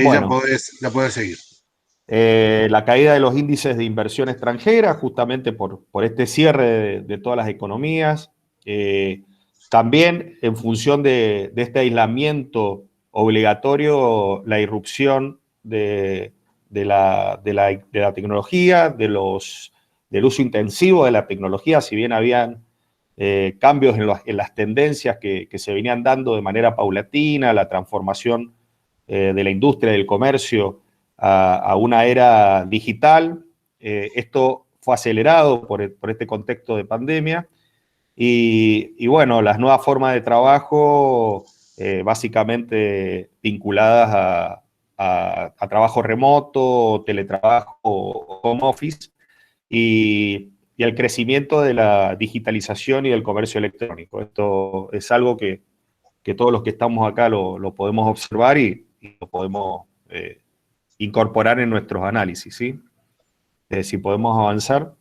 Ahí Bueno, ya podés seguir. la caída de los índices de inversión extranjera, justamente por este cierre de todas las economías. También en función de este aislamiento obligatorio, la irrupción de la tecnología, del uso intensivo de la tecnología, si bien habían cambios en las tendencias que se venían dando de manera paulatina, la transformación de la industria y del comercio a una era digital. Esto fue acelerado por este contexto de pandemia y bueno, las nuevas formas de trabajo básicamente vinculadas a trabajo remoto, teletrabajo o home office y el crecimiento de la digitalización y del comercio electrónico. Esto es algo que todos los que estamos acá lo podemos observar y lo podemos incorporar en nuestros análisis, ¿sí? Si podemos avanzar.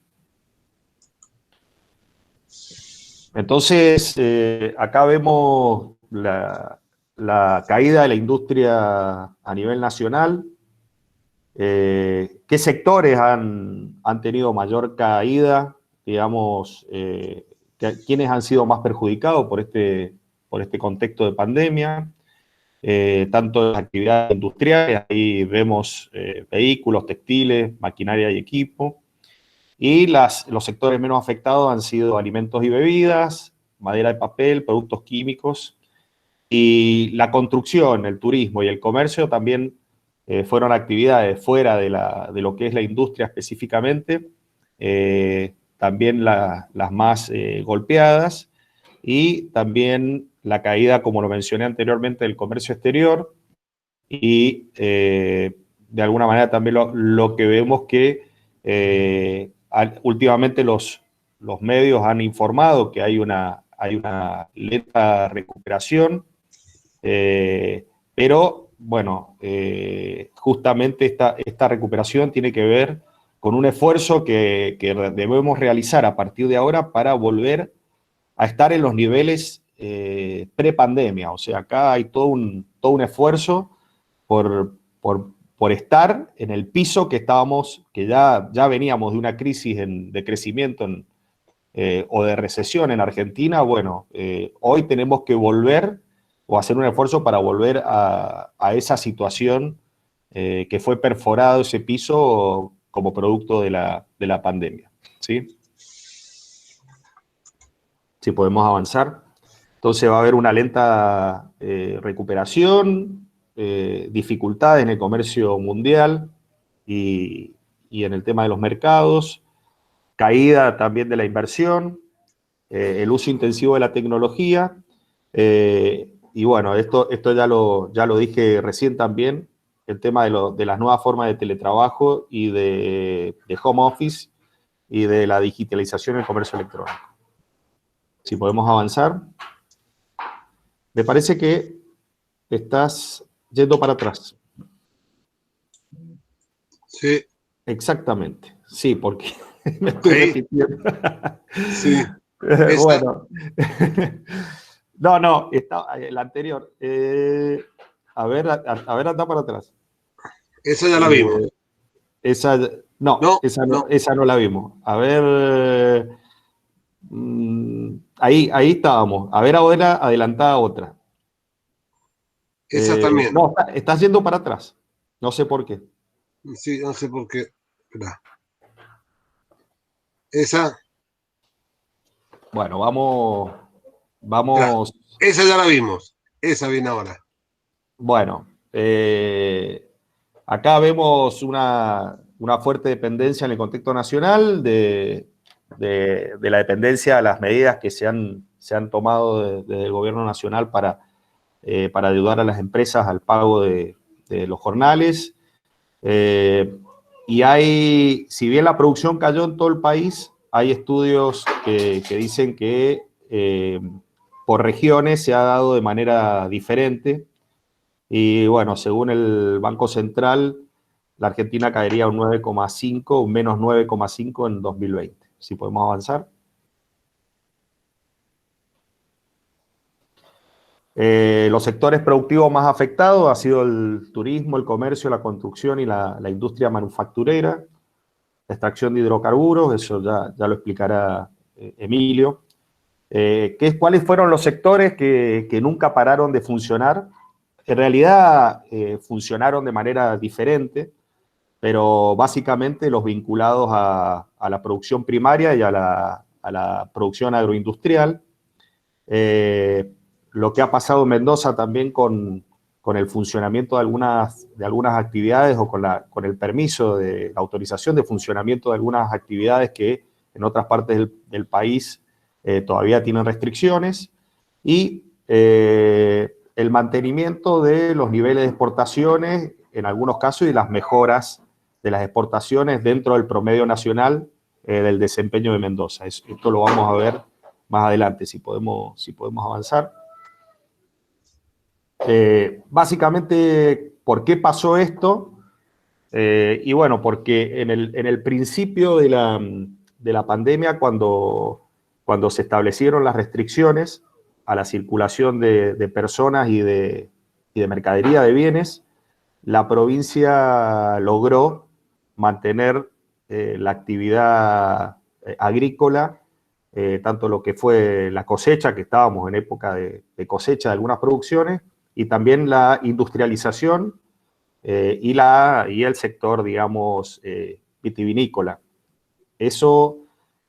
Entonces, acá vemos la caída de la industria a nivel nacional. ¿Qué sectores han tenido mayor caída? Digamos, ¿quiénes han sido más perjudicados por este contexto de pandemia? Tanto en las actividades industriales, ahí vemos vehículos, textiles, maquinaria y equipo. Y los sectores menos afectados han sido alimentos y bebidas, madera y papel, productos químicos. Y la construcción, el turismo y el comercio también fueron actividades fuera de lo que es la industria específicamente, también las más golpeadas, y también la caída, como lo mencioné anteriormente, del comercio exterior, y de alguna manera también lo que vemos que últimamente los medios han informado que hay una lenta recuperación, pero bueno, justamente esta recuperación tiene que ver con un esfuerzo que debemos realizar a partir de ahora para volver a estar en los niveles pre-pandemia. O sea, acá hay todo un esfuerzo por estar en el piso que estábamos, que ya veníamos de una crisis de crecimiento o de recesión en Argentina. Bueno, hoy tenemos que volver o hacer un esfuerzo para volver a esa situación que fue perforado ese piso como producto de la pandemia. ¿Sí? Si podemos avanzar. Entonces va a haber una lenta recuperación, dificultades en el comercio mundial y en el tema de los mercados, caída también de la inversión, el uso intensivo de la tecnología, y bueno, esto ya lo dije recién también, el tema de las nuevas formas de teletrabajo y de home office y de la digitalización del comercio electrónico. Si podemos avanzar. Me parece que estás yendo para atrás. Sí. Exactamente. Sí, porque me estoy repitiendo. Sí. Bueno. No, está el anterior. A ver, anda para atrás. Esa ya la vimos. Esa no la vimos. A ver. Ahí estábamos. A ver, ahora adelantada otra. Esa también. No, estás yendo para atrás. No sé por qué. Sí, no sé por qué. Espera. Esa. Bueno, vamos. Esa ya la vimos. Esa viene ahora. Bueno, acá vemos una fuerte dependencia en el contexto nacional de la dependencia a las medidas que se han tomado desde el gobierno nacional para ayudar a las empresas al pago de los jornales. Y si bien la producción cayó en todo el país, hay estudios que dicen que por regiones se ha dado de manera diferente. Y bueno, según el Banco Central, la Argentina caería un 9,5, un menos 9,5 en 2020. Si podemos avanzar. Los sectores productivos más afectados ha sido el turismo, el comercio, la construcción y la industria manufacturera, la extracción de hidrocarburos, eso ya lo explicará Emilio. ¿Cuáles fueron los sectores que nunca pararon de funcionar? En realidad funcionaron de manera diferente, pero básicamente los vinculados a la producción primaria y a la producción agroindustrial. Lo que ha pasado en Mendoza también con el funcionamiento de algunas actividades o con el permiso de la autorización de funcionamiento de algunas actividades que en otras partes del país todavía tienen restricciones, y el mantenimiento de los niveles de exportaciones en algunos casos y las mejoras de las exportaciones dentro del promedio nacional del desempeño de Mendoza. Esto lo vamos a ver más adelante, si podemos avanzar. Básicamente, ¿por qué pasó esto? Y bueno, porque en el principio de la pandemia, cuando se establecieron las restricciones a la circulación de personas y de mercadería, de bienes, la provincia logró mantener la actividad agrícola, tanto lo que fue la cosecha, que estábamos en época de cosecha de algunas producciones, y también la industrialización y el sector, digamos, vitivinícola. Eso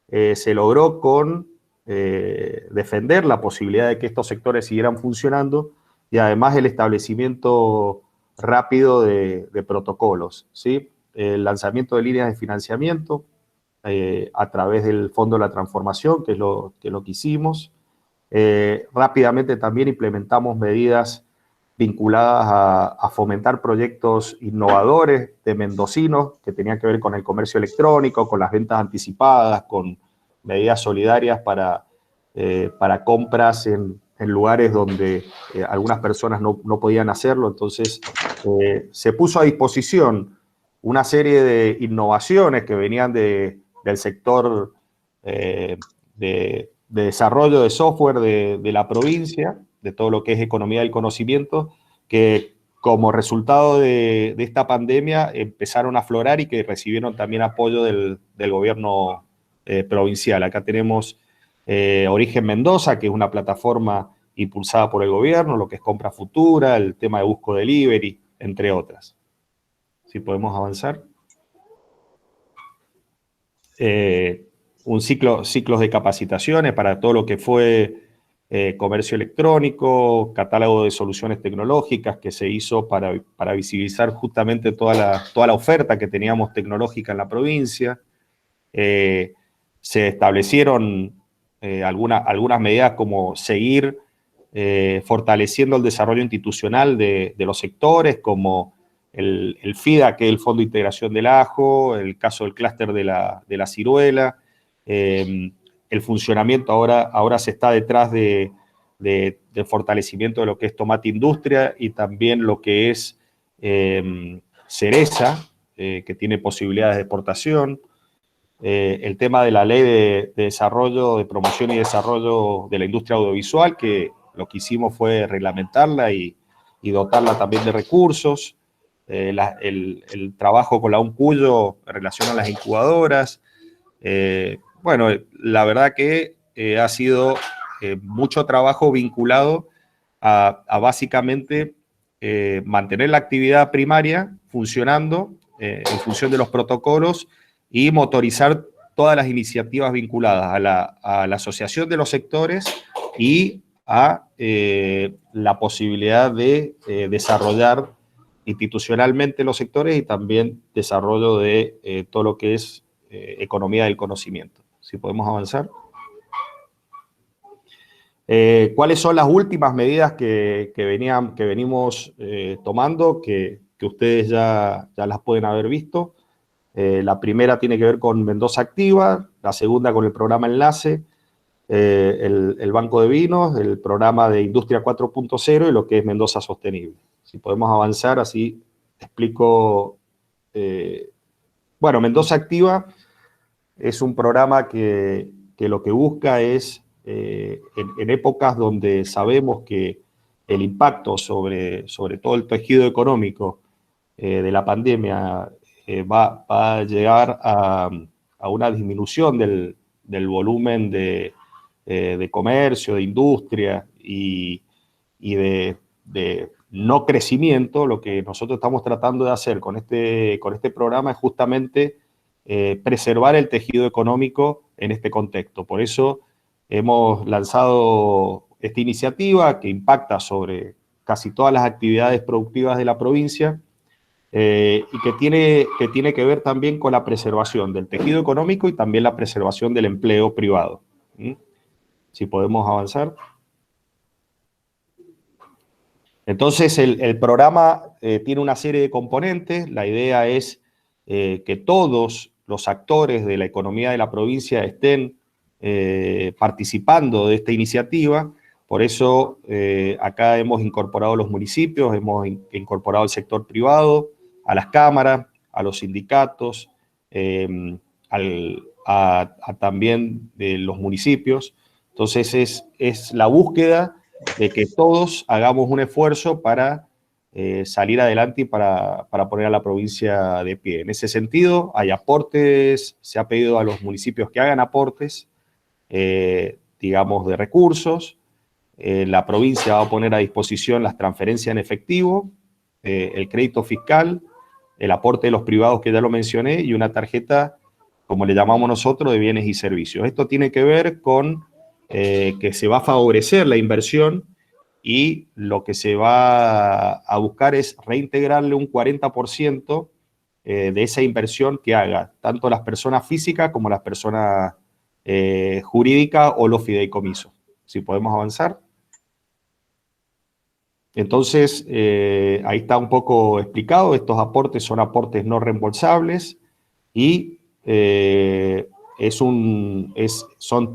se logró con defender la posibilidad de que estos sectores siguieran funcionando, y además el establecimiento rápido de protocolos, ¿sí? El lanzamiento de líneas de financiamiento a través del Fondo de la Transformación, que es lo que hicimos. Rápidamente también implementamos medidas vinculadas a fomentar proyectos innovadores de mendocinos que tenían que ver con el comercio electrónico, con las ventas anticipadas, con medidas solidarias para compras en lugares donde algunas personas no podían hacerlo. Entonces, se puso a disposición una serie de innovaciones que venían del sector de desarrollo de software de la provincia, de todo lo que es economía del conocimiento, que como resultado de esta pandemia empezaron a aflorar y que recibieron también apoyo del gobierno provincial. Acá tenemos Origen Mendoza, que es una plataforma impulsada por el gobierno, lo que es compra futura, el tema de Busco Delivery, entre otras. Si podemos avanzar. Ciclos de capacitaciones para todo lo que fue comercio electrónico, catálogo de soluciones tecnológicas que se hizo para visibilizar justamente toda la oferta que teníamos tecnológica en la provincia. Se establecieron algunas medidas como seguir fortaleciendo el desarrollo institucional de los sectores, como el FIDA, que es el Fondo de Integración del Ajo, el caso del clúster de la ciruela. El funcionamiento ahora se está detrás del fortalecimiento de lo que es tomate industria y también lo que es cereza, que tiene posibilidades de exportación. El tema de la ley de desarrollo, de promoción y desarrollo de la industria audiovisual, que lo que hicimos fue reglamentarla y dotarla también de recursos. El trabajo con la UNCUYO en relación a las incubadoras. Bueno, la verdad que ha sido mucho trabajo vinculado a básicamente mantener la actividad primaria funcionando en función de los protocolos y motorizar todas las iniciativas vinculadas a la asociación de los sectores y a la posibilidad de desarrollar institucionalmente los sectores y también desarrollo de todo lo que es economía del conocimiento. Si podemos avanzar. ¿Cuáles son las últimas medidas que venimos tomando, que ustedes ya las pueden haber visto? La primera tiene que ver con Mendoza Activa, la segunda con el programa Enlace, el Banco de Vinos, el programa de Industria 4.0 y lo que es Mendoza Sostenible. Si podemos avanzar, así explico. Bueno, Mendoza Activa es un programa que lo que busca es, en épocas donde sabemos que el impacto sobre todo el tejido económico de la pandemia va a llegar a una disminución del volumen de comercio, de industria y de no crecimiento, lo que nosotros estamos tratando de hacer con este programa es justamente preservar el tejido económico en este contexto. Por eso hemos lanzado esta iniciativa que impacta sobre casi todas las actividades productivas de la provincia y que tiene que ver también con la preservación del tejido económico y también la preservación del empleo privado. ¿Mm? Si podemos avanzar. Entonces, el programa tiene una serie de componentes. La idea es que todos los actores de la economía de la provincia estén participando de esta iniciativa. Por eso, acá hemos incorporado los municipios, hemos incorporado el sector privado, a las cámaras, a los sindicatos, también de los municipios. Entonces, es la búsqueda de que todos hagamos un esfuerzo para salir adelante y para poner a la provincia de pie. En ese sentido, hay aportes, se ha pedido a los municipios que hagan aportes, digamos, de recursos. La provincia va a poner a disposición las transferencias en efectivo, el crédito fiscal, el aporte de los privados que ya lo mencioné y una tarjeta, como le llamamos nosotros, de bienes y servicios. Esto tiene que ver con que se va a favorecer la inversión y lo que se va a buscar es reintegrarle un 40% de esa inversión que haga tanto las personas físicas como las personas jurídicas o los fideicomisos. Si podemos avanzar. Entonces, ahí está un poco explicado, estos aportes son aportes no reembolsables y son esos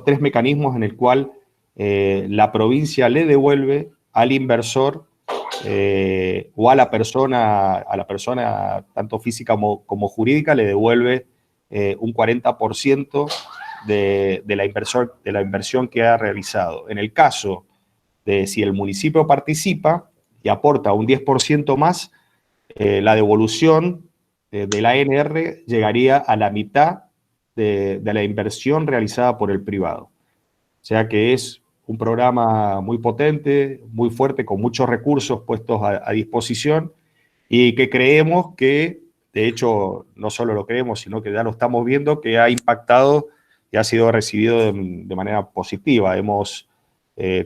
tres mecanismos en el cual la provincia le devuelve al inversor o a la persona tanto física como jurídica, le devuelve un 40% de la inversión que ha realizado. En el caso de si el municipio participa y aporta un 10% más, la devolución de la ANR llegaría a la mitad de la inversión realizada por el privado. O sea que es un programa muy potente, muy fuerte, con muchos recursos puestos a disposición y que creemos que, de hecho, no solo lo creemos, sino que ya lo estamos viendo, que ha impactado y ha sido recibido de manera positiva.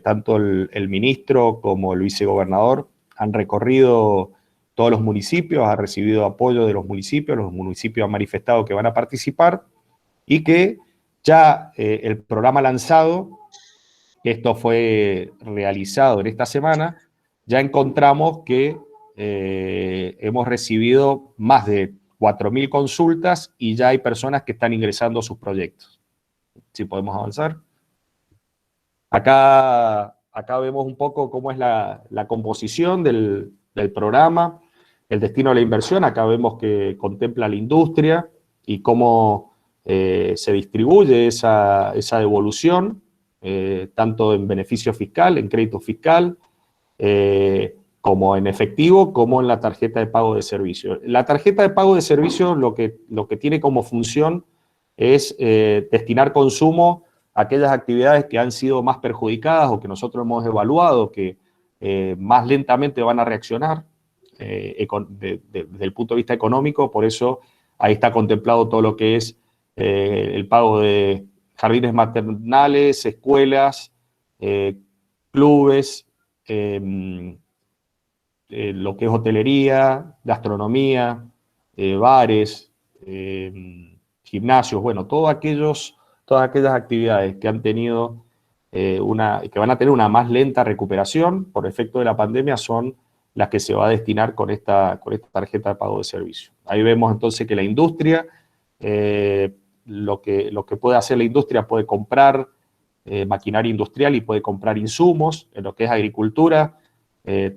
Tanto el ministro como el vicegobernador han recorrido todos los municipios, ha recibido apoyo de los municipios han manifestado que van a participar y que ya el programa lanzado, esto fue realizado en esta semana, ya encontramos que hemos recibido más de 4.000 consultas y ya hay personas que están ingresando sus proyectos. Si podemos avanzar. Acá vemos un poco cómo es la composición del programa, el destino de la inversión. Acá vemos que contempla la industria y cómo se distribuye esa devolución, tanto en beneficio fiscal, en crédito fiscal, como en efectivo, como en la tarjeta de pago de servicio. La tarjeta de pago de servicio lo que tiene como función es destinar consumo a aquellas actividades que han sido más perjudicadas o que nosotros hemos evaluado que más lentamente van a reaccionar desde el punto de vista económico. Por eso ahí está contemplado todo lo que es el pago de jardines maternales, escuelas, clubes, lo que es hotelería, gastronomía, bares, gimnasios, bueno, todas aquellas actividades que han tenido que van a tener una más lenta recuperación por efecto de la pandemia son las que se va a destinar con esta tarjeta de pago de servicio. Ahí vemos entonces que la industria, lo que puede hacer la industria, puede comprar maquinaria industrial y puede comprar insumos. En lo que es agricultura,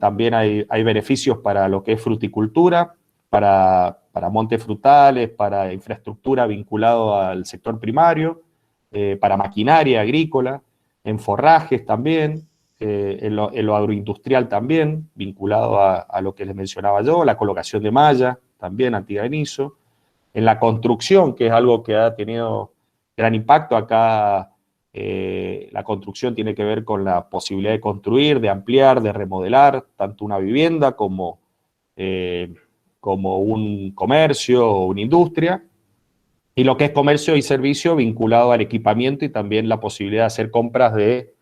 también hay beneficios para lo que es fruticultura, para montes frutales, para infraestructura vinculado al sector primario, para maquinaria agrícola, en forrajes también, en lo agroindustrial también, vinculado a lo que les mencionaba yo, la colocación de malla, también antigranizo. En la construcción, que es algo que ha tenido gran impacto acá, la construcción tiene que ver con la posibilidad de construir, de ampliar, de remodelar, tanto una vivienda como un comercio o una industria. Y lo que es comercio y servicio vinculado al equipamiento y también la posibilidad de hacer compras de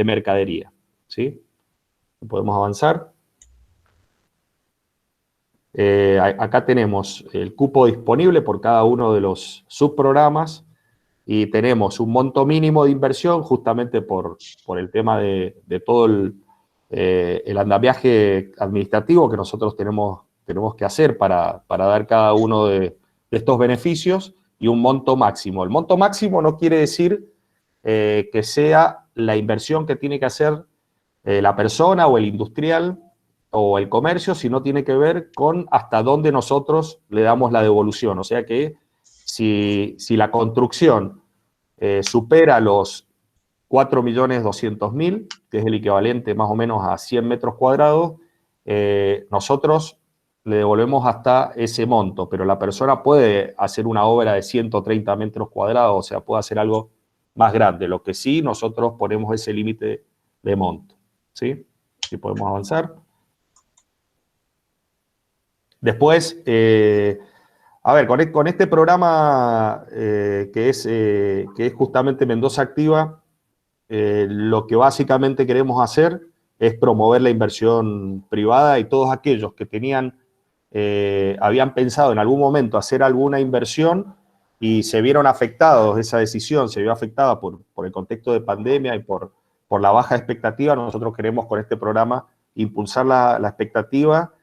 mercadería. ¿Sí? Podemos avanzar. Acá tenemos el cupo disponible por cada uno de los subprogramas y tenemos un monto mínimo de inversión justamente por el tema de todo el andamiaje administrativo que nosotros tenemos que hacer para dar cada uno de estos beneficios y un monto máximo. El monto máximo no quiere decir que sea la inversión que tiene que hacer la persona o el industrial o el comercio, sino tiene que ver con hasta dónde nosotros le damos la devolución. O sea que si la construcción supera los 4.200.000, que es el equivalente más o menos a 100 metros cuadrados, nosotros le devolvemos hasta ese monto, pero la persona puede hacer una obra de 130 metros cuadrados, o sea, puede hacer algo más grande. Lo que sí, nosotros ponemos ese límite de monto. ¿Sí? Si podemos avanzar. Después, a ver, con este programa que es justamente Mendoza Activa, lo que básicamente queremos hacer es promover la inversión privada y todos aquellos que habían pensado en algún momento hacer alguna inversión y se vieron afectados, esa decisión se vio afectada por el contexto de pandemia y por la baja expectativa. Nosotros queremos con este programa impulsar la expectativa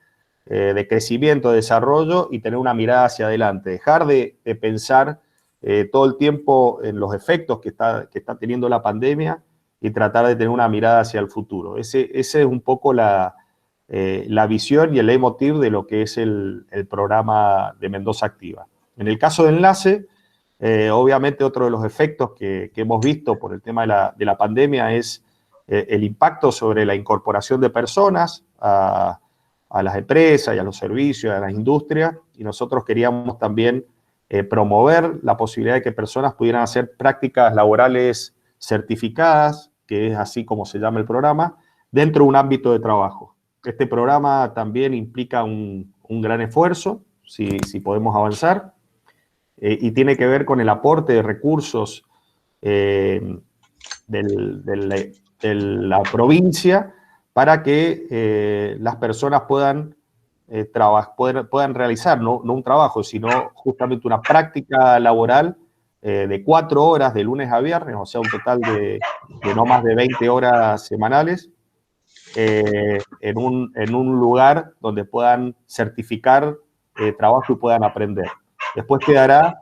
de crecimiento, de desarrollo y tener una mirada hacia adelante, dejar de pensar todo el tiempo en los efectos que está teniendo la pandemia y tratar de tener una mirada hacia el futuro. Ese es un poco la visión y el leitmotiv de lo que es el programa de Mendoza Activa. En el caso de Enlace, obviamente otro de los efectos que hemos visto por el tema de la pandemia es el impacto sobre la incorporación de personas a las empresas y a los servicios, a las industrias, y nosotros queríamos también promover la posibilidad de que personas pudieran hacer prácticas laborales certificadas, que es así como se llama el programa, dentro de un ámbito de trabajo. Este programa también implica un gran esfuerzo, si podemos avanzar, y tiene que ver con el aporte de recursos de la provincia para que las personas puedan realizar, no un trabajo, sino justamente una práctica laboral de 4 horas de lunes a viernes, o sea, un total de no más de 20 horas semanales, en un lugar donde puedan certificar trabajo y puedan aprender. Después quedará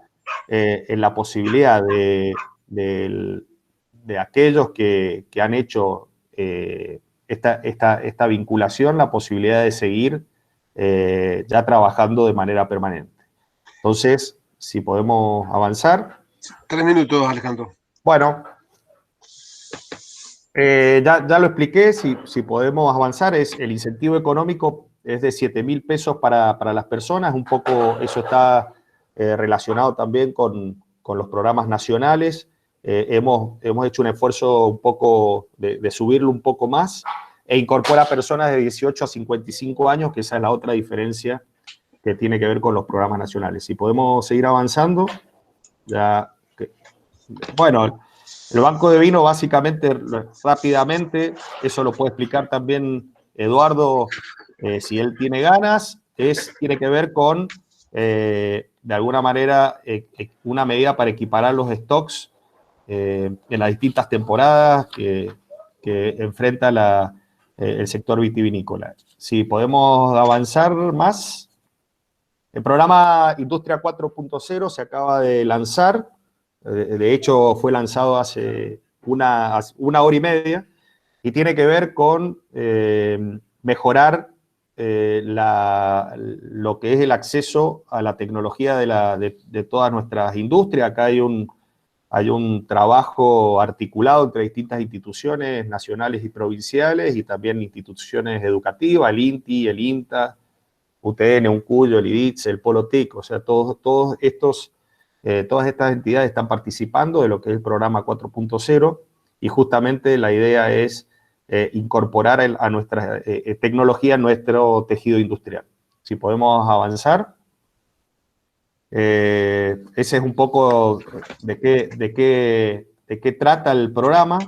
en la posibilidad de aquellos que han hecho esta vinculación, la posibilidad de seguir ya trabajando de manera permanente. Entonces, si podemos avanzar. 3 minutos, Alejandro. Bueno, ya lo expliqué, si podemos avanzar, es el incentivo económico es de 7.000 pesos para las personas, un poco eso está relacionado también con los programas nacionales. Hemos hecho un esfuerzo un poco de subirlo un poco más e incorpora personas de 18 a 55 años, que esa es la otra diferencia que tiene que ver con los programas nacionales. Si podemos seguir avanzando, ya. Bueno, el banco de vino básicamente, rápidamente, eso lo puede explicar también Eduardo, si él tiene ganas, tiene que ver con, de alguna manera, una medida para equiparar los stocks en las distintas temporadas que enfrenta el sector vitivinícola. Si podemos avanzar más. El programa Industria 4.0 se acaba de lanzar. De hecho, fue lanzado hace una hora y media y tiene que ver con mejorar lo que es el acceso a la tecnología de todas nuestras industrias. Acá hay un hay un trabajo articulado entre distintas instituciones nacionales y provinciales y también instituciones educativas, el INTI, el INTA, UTN, UNCUYO, el IDITS, el Polo TIC, o sea, todas estas entidades están participando de lo que es el programa 4.0 y justamente la idea es incorporar a nuestra tecnología en nuestro tejido industrial. Si podemos avanzar. Ese es un poco de qué trata el programa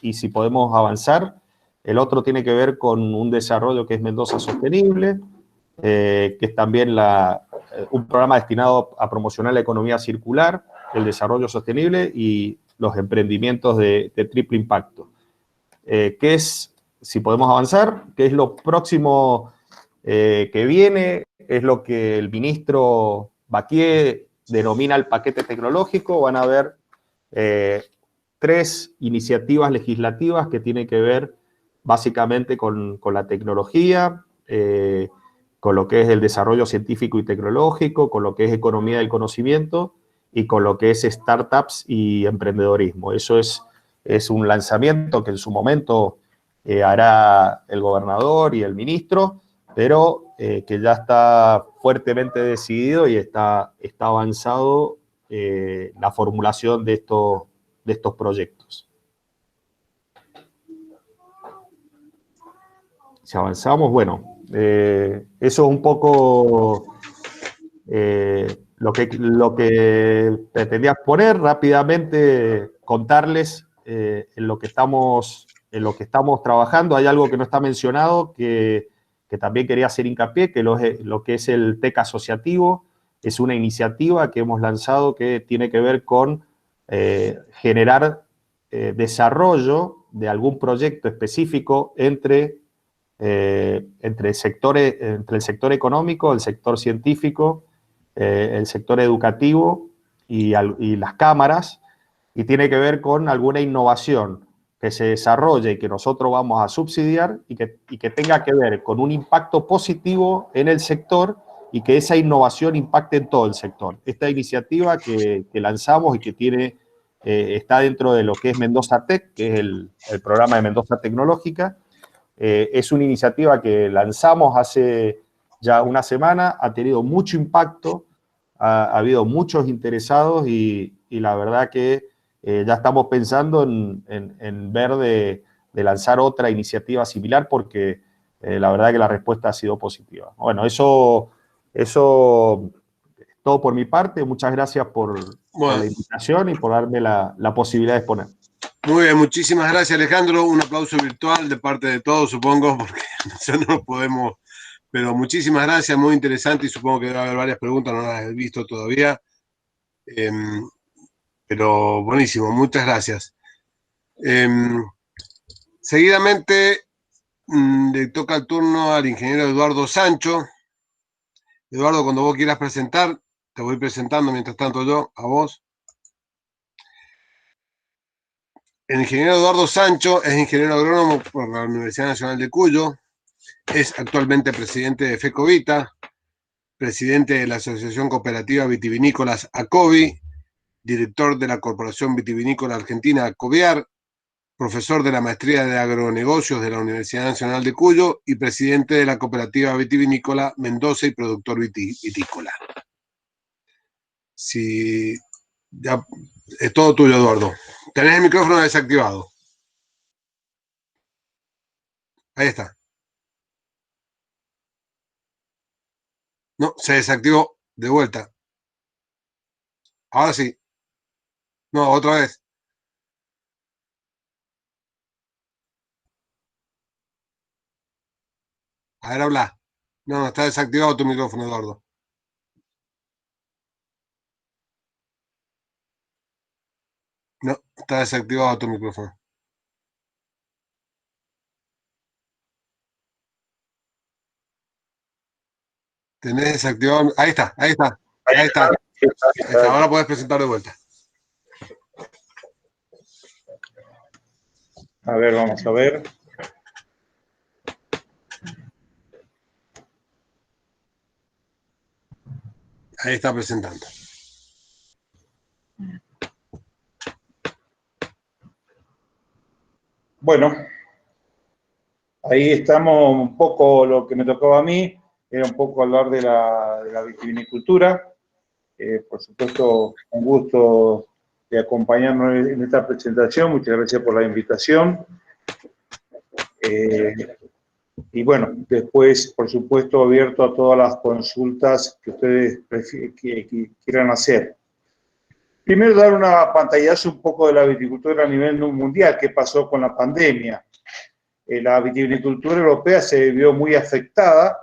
y si podemos avanzar. El otro tiene que ver con un desarrollo que es Mendoza Sostenible, que es también un programa destinado a promocionar la economía circular, el desarrollo sostenible y los emprendimientos de triple impacto. ¿Qué es, si podemos avanzar, qué es lo próximo que viene? Es lo que el ministro Baquier denomina el paquete tecnológico. Van a haber 3 iniciativas legislativas que tienen que ver básicamente con la tecnología, con lo que es el desarrollo científico y tecnológico, con lo que es economía del conocimiento y con lo que es startups y emprendedorismo. Eso es un lanzamiento que en su momento hará el gobernador y el ministro, pero que ya está fuertemente decidido y está avanzado la formulación de estos proyectos. Si avanzamos, bueno, eso es un poco lo que pretendía poner rápidamente, contarles en lo que estamos trabajando. Hay algo que no está mencionado que también quería hacer hincapié, que lo que es el TEC asociativo es una iniciativa que hemos lanzado que tiene que ver con generar desarrollo de algún proyecto específico entre el sector económico, el sector científico, el sector educativo y las cámaras, y tiene que ver con alguna innovación que se desarrolle y que nosotros vamos a subsidiar y que tenga que ver con un impacto positivo en el sector y que esa innovación impacte en todo el sector. Esta iniciativa que lanzamos y que está dentro de lo que es Mendoza Tech, que es el programa de Mendoza Tecnológica, es una iniciativa que lanzamos hace ya una semana, ha tenido mucho impacto, ha habido muchos interesados y la verdad que ya estamos pensando en ver de lanzar otra iniciativa similar porque la verdad que la respuesta ha sido positiva. Bueno, eso es todo por mi parte. Muchas gracias por la invitación y por darme la posibilidad de exponer. Muy bien, muchísimas gracias, Alejandro. Un aplauso virtual de parte de todos, supongo, porque nosotros no podemos. Pero muchísimas gracias, muy interesante y supongo que debe haber varias preguntas, no las he visto todavía. Pero buenísimo, muchas gracias. Seguidamente le toca el turno al ingeniero Eduardo Sancho. Eduardo, cuando vos quieras presentar, te voy presentando mientras tanto yo a vos. El ingeniero Eduardo Sancho es ingeniero agrónomo por la Universidad Nacional de Cuyo, es actualmente presidente de FECOVITA, presidente de la Asociación Cooperativa Vitivinícolas ACOVI, director de la Corporación Vitivinícola Argentina ACOVIAR, profesor de la Maestría de Agronegocios de la Universidad Nacional de Cuyo y presidente de la Cooperativa Vitivinícola Mendoza y productor vitícola. Si ya es todo tuyo, Eduardo. Tenés el micrófono desactivado. Ahí está. No, se desactivó de vuelta. Ahora sí. No, otra vez. A ver, habla. No, está desactivado tu micrófono, Eduardo. No, está desactivado tu micrófono. Tenés desactivado. Ahí está, ahí está. Ahí está. Ahí está. Ahora puedes presentar de vuelta. A ver, vamos a ver. Ahí está presentando. Bueno, ahí estamos un poco, lo que me tocaba a mí, era un poco hablar de la vitivinicultura. Por supuesto, un gusto de acompañarnos en esta presentación. Muchas gracias por la invitación. Y bueno, después, por supuesto, abierto a todas las consultas que ustedes que quieran hacer. Primero, dar una pantallazo un poco de la viticultura a nivel mundial, qué pasó con la pandemia. La vitivinicultura europea se vio muy afectada,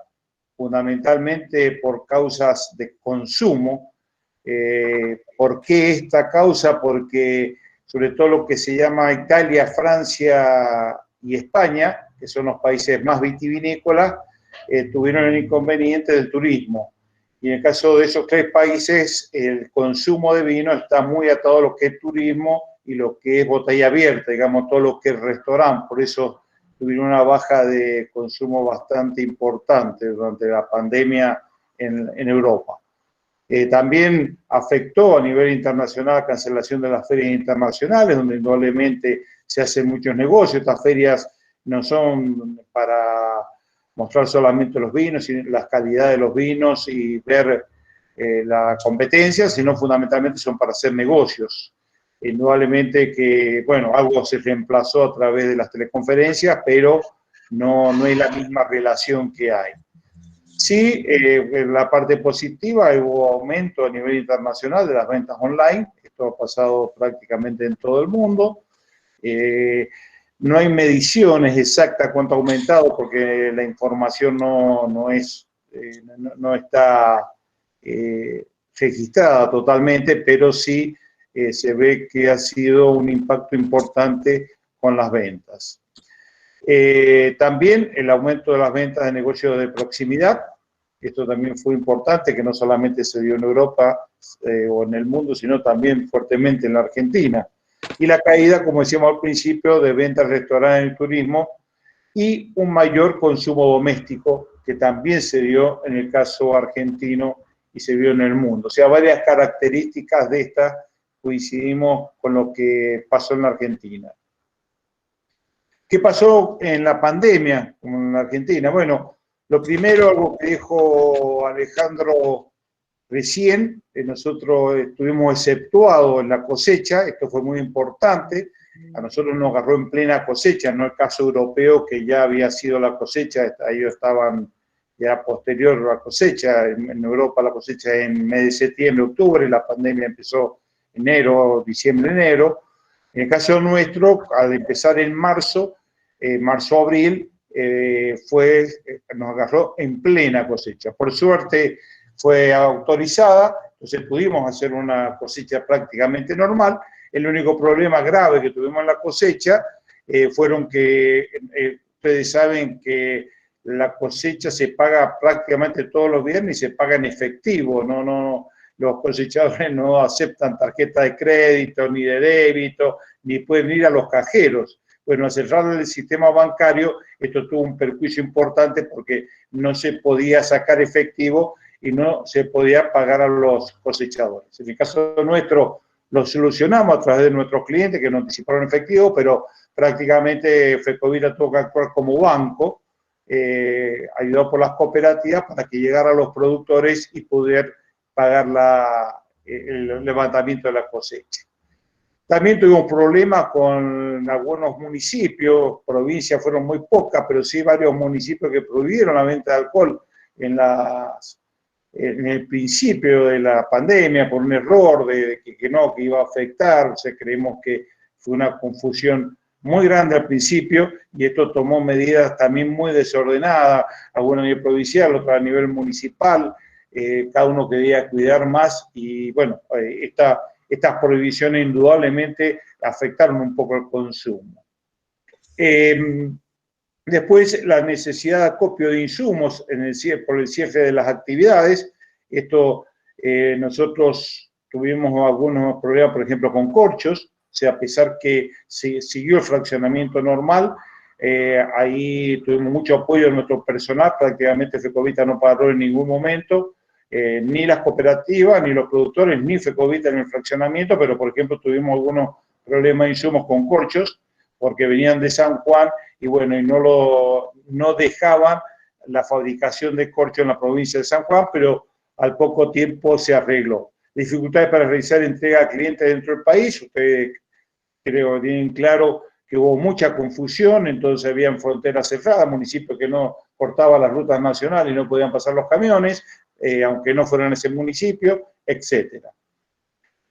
fundamentalmente por causas de consumo. ¿Por qué esta causa? Porque sobre todo lo que se llama Italia, Francia y España, que son los países más vitivinícolas, tuvieron el inconveniente del turismo. Y en el caso de esos tres países, el consumo de vino está muy atado a lo que es turismo y lo que es botella abierta, digamos, todo lo que es restaurante. Por eso tuvieron una baja de consumo bastante importante durante la pandemia en Europa. También afectó a nivel internacional la cancelación de las ferias internacionales, donde indudablemente se hacen muchos negocios. Estas ferias no son para mostrar solamente los vinos, sino la calidad de los vinos y ver la competencia, sino fundamentalmente son para hacer negocios. Indudablemente que, bueno, algo se reemplazó a través de las teleconferencias, pero no hay la misma relación que hay. Sí, en la parte positiva hubo aumento a nivel internacional de las ventas online. Esto ha pasado prácticamente en todo el mundo. No hay mediciones exactas cuánto ha aumentado porque la información no está registrada totalmente, pero sí se ve que ha sido un impacto importante con las ventas. También el aumento de las ventas de negocios de proximidad. Esto también fue importante, que no solamente se dio en Europa o en el mundo, sino también fuertemente en la Argentina. Y la caída, como decíamos al principio, de ventas de restaurantes y turismo y un mayor consumo doméstico, que también se dio en el caso argentino y se vio en el mundo. O sea, varias características de estas coincidimos con lo que pasó en la Argentina. ¿Qué pasó en la pandemia en la Argentina? Bueno, lo primero, algo que dijo Alejandro recién, nosotros estuvimos exceptuados en la cosecha, esto fue muy importante, a nosotros nos agarró en plena cosecha, no el caso europeo que ya había sido la cosecha, ellos estaban ya posterior a la cosecha, en Europa la cosecha en mes de septiembre, octubre, y la pandemia empezó enero, diciembre, enero. En el caso nuestro, al empezar en marzo, marzo-abril, nos agarró en plena cosecha. Por suerte fue autorizada, entonces pudimos hacer una cosecha prácticamente normal. El único problema grave que tuvimos en la cosecha fueron que ustedes saben que la cosecha se paga prácticamente todos los viernes y se paga en efectivo, los cosechadores no aceptan tarjeta de crédito, ni de débito, ni pueden ir a los cajeros. Bueno, al cerrar el sistema bancario, esto tuvo un perjuicio importante porque no se podía sacar efectivo y no se podía pagar a los cosechadores. En el caso nuestro, lo solucionamos a través de nuestros clientes que nos anticiparon efectivo, pero prácticamente FECOVITA tuvo que actuar como banco, ayudado por las cooperativas para que llegara a los productores y poder pagar el levantamiento de la cosecha. También tuvimos problemas con algunos municipios, provincias fueron muy pocas, pero sí varios municipios que prohibieron la venta de alcohol en el principio de la pandemia por un error de que iba a afectar. O sea, creemos que fue una confusión muy grande al principio y esto tomó medidas también muy desordenadas, algunas a nivel provincial, otras a nivel municipal. Cada uno quería cuidar más y bueno, estas prohibiciones indudablemente afectaron un poco el consumo. Después, la necesidad de acopio de insumos por el cierre de las actividades. Esto, nosotros tuvimos algunos problemas, por ejemplo, con corchos, o sea, a pesar que se siguió el fraccionamiento normal, ahí tuvimos mucho apoyo de nuestro personal, prácticamente FECOVITA no paró en ningún momento, ni las cooperativas, ni los productores, ni FECOVITA en el fraccionamiento, pero por ejemplo tuvimos algunos problemas de insumos con corchos, porque venían de San Juan y bueno, y no dejaban la fabricación de corcho en la provincia de San Juan, pero al poco tiempo se arregló. Dificultades para realizar entrega a clientes dentro del país. Ustedes creo que tienen claro que hubo mucha confusión, entonces habían fronteras cerradas, municipios que no cortaban las rutas nacionales y no podían pasar los camiones, aunque no fueran ese municipio, etcétera.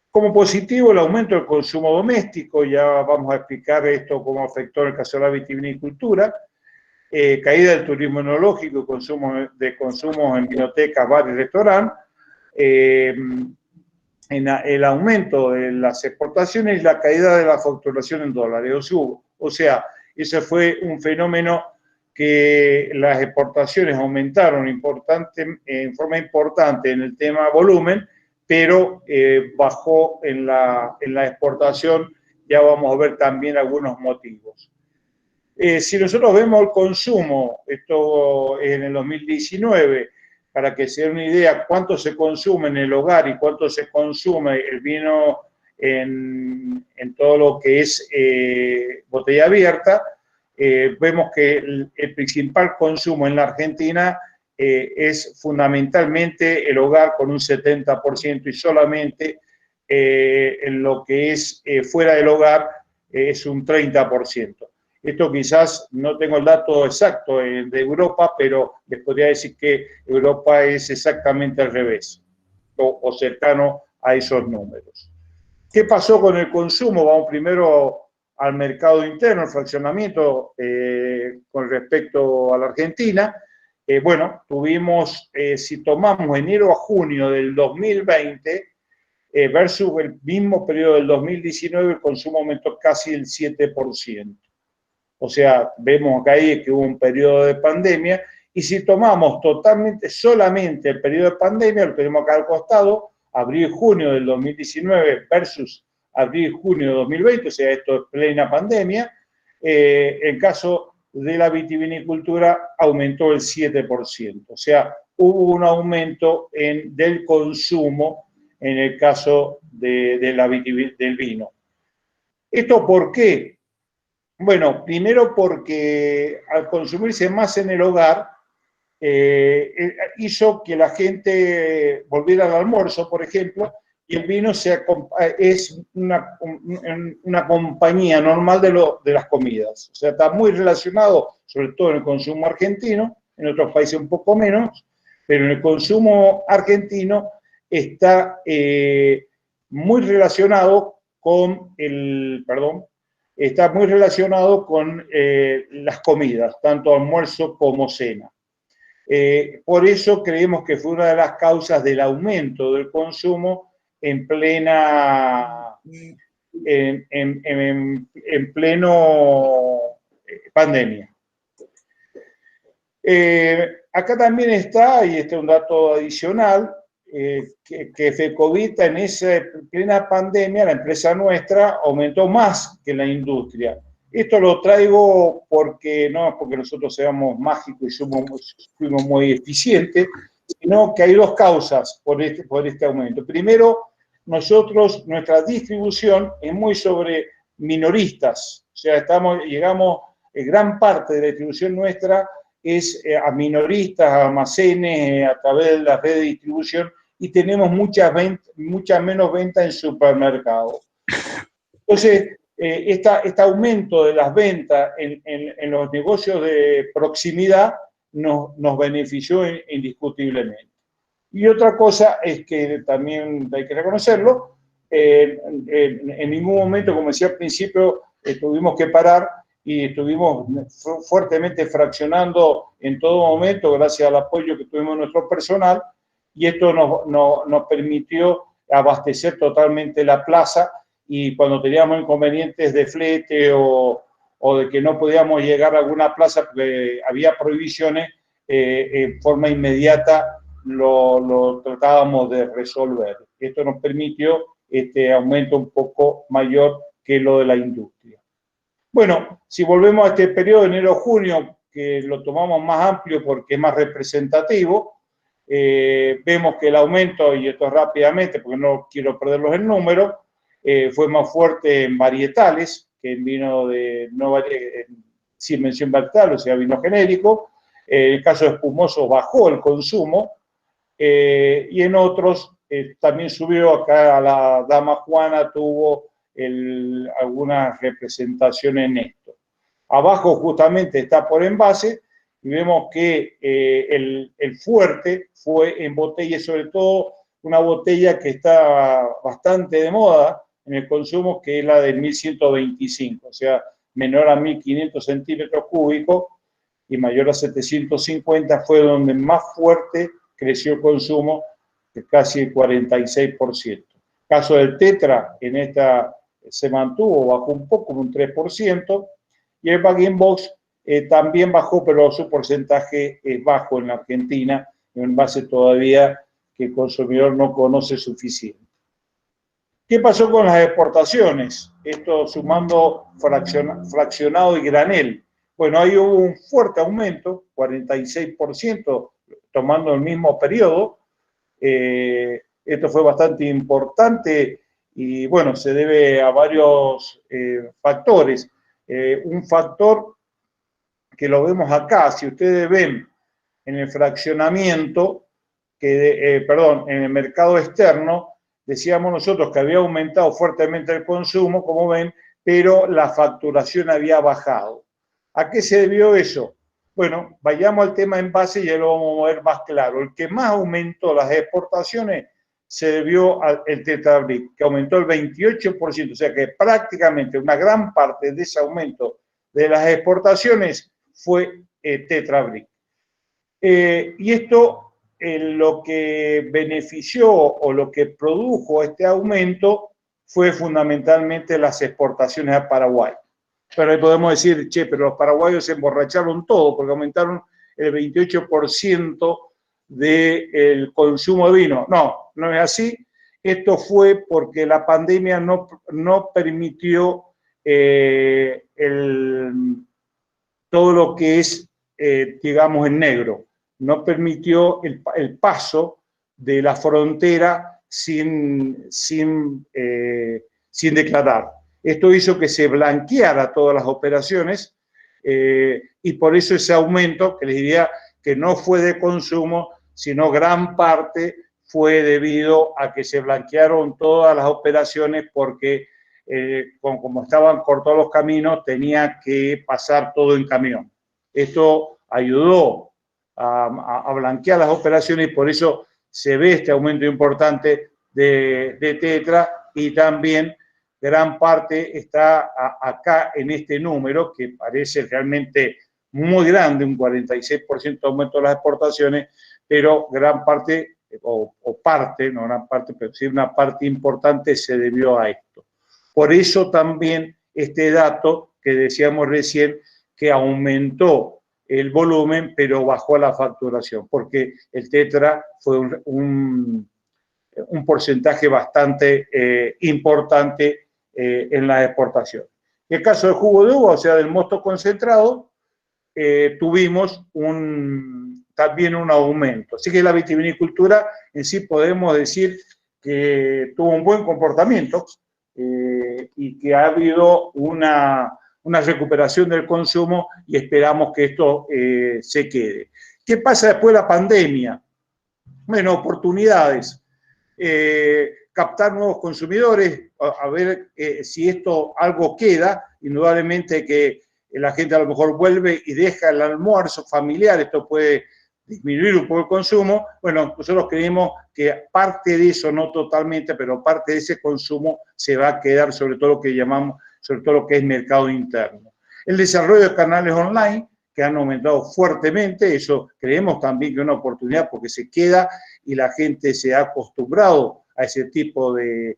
Como positivo, el aumento del consumo doméstico, ya vamos a explicar esto cómo afectó en el caso de la vitivinicultura, caída del turismo enológico y de consumos en vinotecas, bares y restaurantes, en el aumento de las exportaciones y la caída de la facturación en dólares. O sea, ese fue un fenómeno que las exportaciones aumentaron en forma importante en el tema volumen, pero bajó en la exportación. Ya vamos a ver también algunos motivos. Si nosotros vemos el consumo, esto en el 2019, para que se den una idea cuánto se consume en el hogar y cuánto se consume el vino en todo lo que es botella abierta, vemos que el principal consumo en la Argentina es fundamentalmente el hogar con un 70% y solamente en lo que es fuera del hogar es un 30%. Esto quizás no tengo el dato exacto de Europa, pero les podría decir que Europa es exactamente al revés o cercano a esos números. ¿Qué pasó con el consumo? Vamos primero al mercado interno, el fraccionamiento con respecto a la Argentina. Bueno, tuvimos, si tomamos enero a junio del 2020 versus el mismo periodo del 2019, el consumo aumentó casi el 7%. O sea, vemos acá ahí que hubo un periodo de pandemia, y si tomamos solamente el periodo de pandemia, lo tenemos acá al costado, abril-junio del 2019 versus abril-junio de 2020, o sea, esto es plena pandemia, en caso de la vitivinicultura aumentó el 7%, o sea, hubo un aumento del consumo en el caso del vino. ¿Esto por qué? Bueno, primero porque al consumirse más en el hogar, hizo que la gente volviera al almuerzo, por ejemplo, y el vino es una compañía normal de las comidas. O sea, está muy relacionado, sobre todo en el consumo argentino, en otros países un poco menos, pero en el consumo argentino está muy relacionado con las comidas, tanto almuerzo como cena. Por eso creemos que fue una de las causas del aumento del consumo en pleno pandemia. Acá también está, y este es un dato adicional, que Fecovita en esa plena pandemia, la empresa nuestra, aumentó más que la industria. Esto lo traigo porque no es porque nosotros seamos mágicos y fuimos muy eficientes, sino que hay dos causas por este aumento. Primero, nuestra distribución es muy sobre minoristas, o sea, llegamos, gran parte de la distribución nuestra es a minoristas, a almacenes, a través de la red de distribución, y tenemos mucha menos venta en supermercados. Entonces, este aumento de las ventas en los negocios de proximidad nos benefició indiscutiblemente. Y otra cosa es que también hay que reconocerlo, en ningún momento, como decía al principio, tuvimos que parar y estuvimos fuertemente fraccionando en todo momento gracias al apoyo que tuvimos nuestro personal, y esto nos permitió abastecer totalmente la plaza, y cuando teníamos inconvenientes de flete o de que no podíamos llegar a alguna plaza porque había prohibiciones, en forma inmediata lo tratábamos de resolver. Esto nos permitió este aumento un poco mayor que lo de la industria. Bueno, si volvemos a este periodo de enero-junio, que lo tomamos más amplio porque es más representativo, vemos que el aumento, y esto rápidamente porque no quiero perderlos en número, fue más fuerte en varietales, que en vino sin mención bacterial, o sea, vino genérico. En el caso de espumoso bajó el consumo, y en otros también subió. Acá la Dama Juana tuvo alguna representación en esto. Abajo justamente está por envase, y vemos que el fuerte fue en botella, sobre todo una botella que está bastante de moda en el consumo, que es la de 1125, o sea, menor a 1500 centímetros cúbicos y mayor a 750, fue donde más fuerte creció el consumo, de casi el 46%. Caso del Tetra, en esta se mantuvo, bajó un poco, un 3%, y el Bag-in-Box también bajó, pero su porcentaje es bajo en la Argentina, en base todavía que el consumidor no conoce suficiente. ¿Qué pasó con las exportaciones? Esto sumando fraccionado y granel. Bueno, ahí hubo un fuerte aumento, 46%, tomando el mismo periodo. Esto fue bastante importante y, bueno, se debe a varios factores. Un factor que lo vemos acá, si ustedes ven en el fraccionamiento, en el mercado externo, decíamos nosotros que había aumentado fuertemente el consumo, como ven, pero la facturación había bajado. ¿A qué se debió eso? Bueno, vayamos al tema envase y ya lo vamos a ver más claro. El que más aumentó las exportaciones se debió al Tetra Brick, que aumentó el 28%, o sea que prácticamente una gran parte de ese aumento de las exportaciones fue Tetra Brick. Y esto, lo que benefició o lo que produjo este aumento fue fundamentalmente las exportaciones a Paraguay. Pero ahí podemos decir, che, pero los paraguayos se emborracharon todo porque aumentaron el 28% del consumo de vino. No, no es así. Esto fue porque la pandemia no permitió todo lo que es, digamos, en negro. No permitió el paso de la frontera sin declarar. Esto hizo que se blanqueara todas las operaciones, y por eso ese aumento, que les diría que no fue de consumo, sino gran parte fue debido a que se blanquearon todas las operaciones porque como estaban cortados los caminos, tenía que pasar todo en camión. Esto ayudó a blanquear las operaciones y por eso se ve este aumento importante de Tetra, y también gran parte está acá en este número que parece realmente muy grande, un 46% de aumento de las exportaciones, pero gran parte, o parte, no gran parte, pero sí una parte importante se debió a esto. Por eso también este dato que decíamos recién, que aumentó el volumen, pero bajó la facturación, porque el Tetra fue un porcentaje bastante importante en la exportación. En el caso del jugo de uva, o sea, del mosto concentrado, tuvimos también un aumento. Así que la vitivinicultura en sí podemos decir que tuvo un buen comportamiento, y que ha habido una recuperación del consumo, y esperamos que esto se quede. ¿Qué pasa después de la pandemia? Bueno, oportunidades. Captar nuevos consumidores, a ver si esto algo queda. Indudablemente que la gente a lo mejor vuelve y deja el almuerzo familiar, esto puede disminuir un poco el consumo. Bueno, nosotros creemos que parte de eso, no totalmente, pero parte de ese consumo se va a quedar, sobre todo lo que llamamos, sobre todo lo que es mercado interno. El desarrollo de canales online, que han aumentado fuertemente, eso creemos también que es una oportunidad porque se queda y la gente se ha acostumbrado a ese tipo de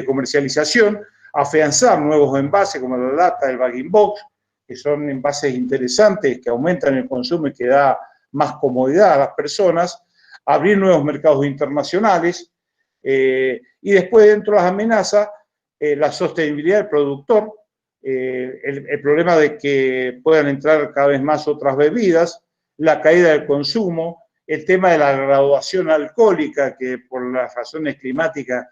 comercialización. Afianzar nuevos envases como la lata, el bag-in-box, que son envases interesantes, que aumentan el consumo y que da más comodidad a las personas. Abrir nuevos mercados internacionales, y después, dentro de las amenazas, la sostenibilidad del productor, el problema de que puedan entrar cada vez más otras bebidas, la caída del consumo, el tema de la graduación alcohólica, que por las razones climáticas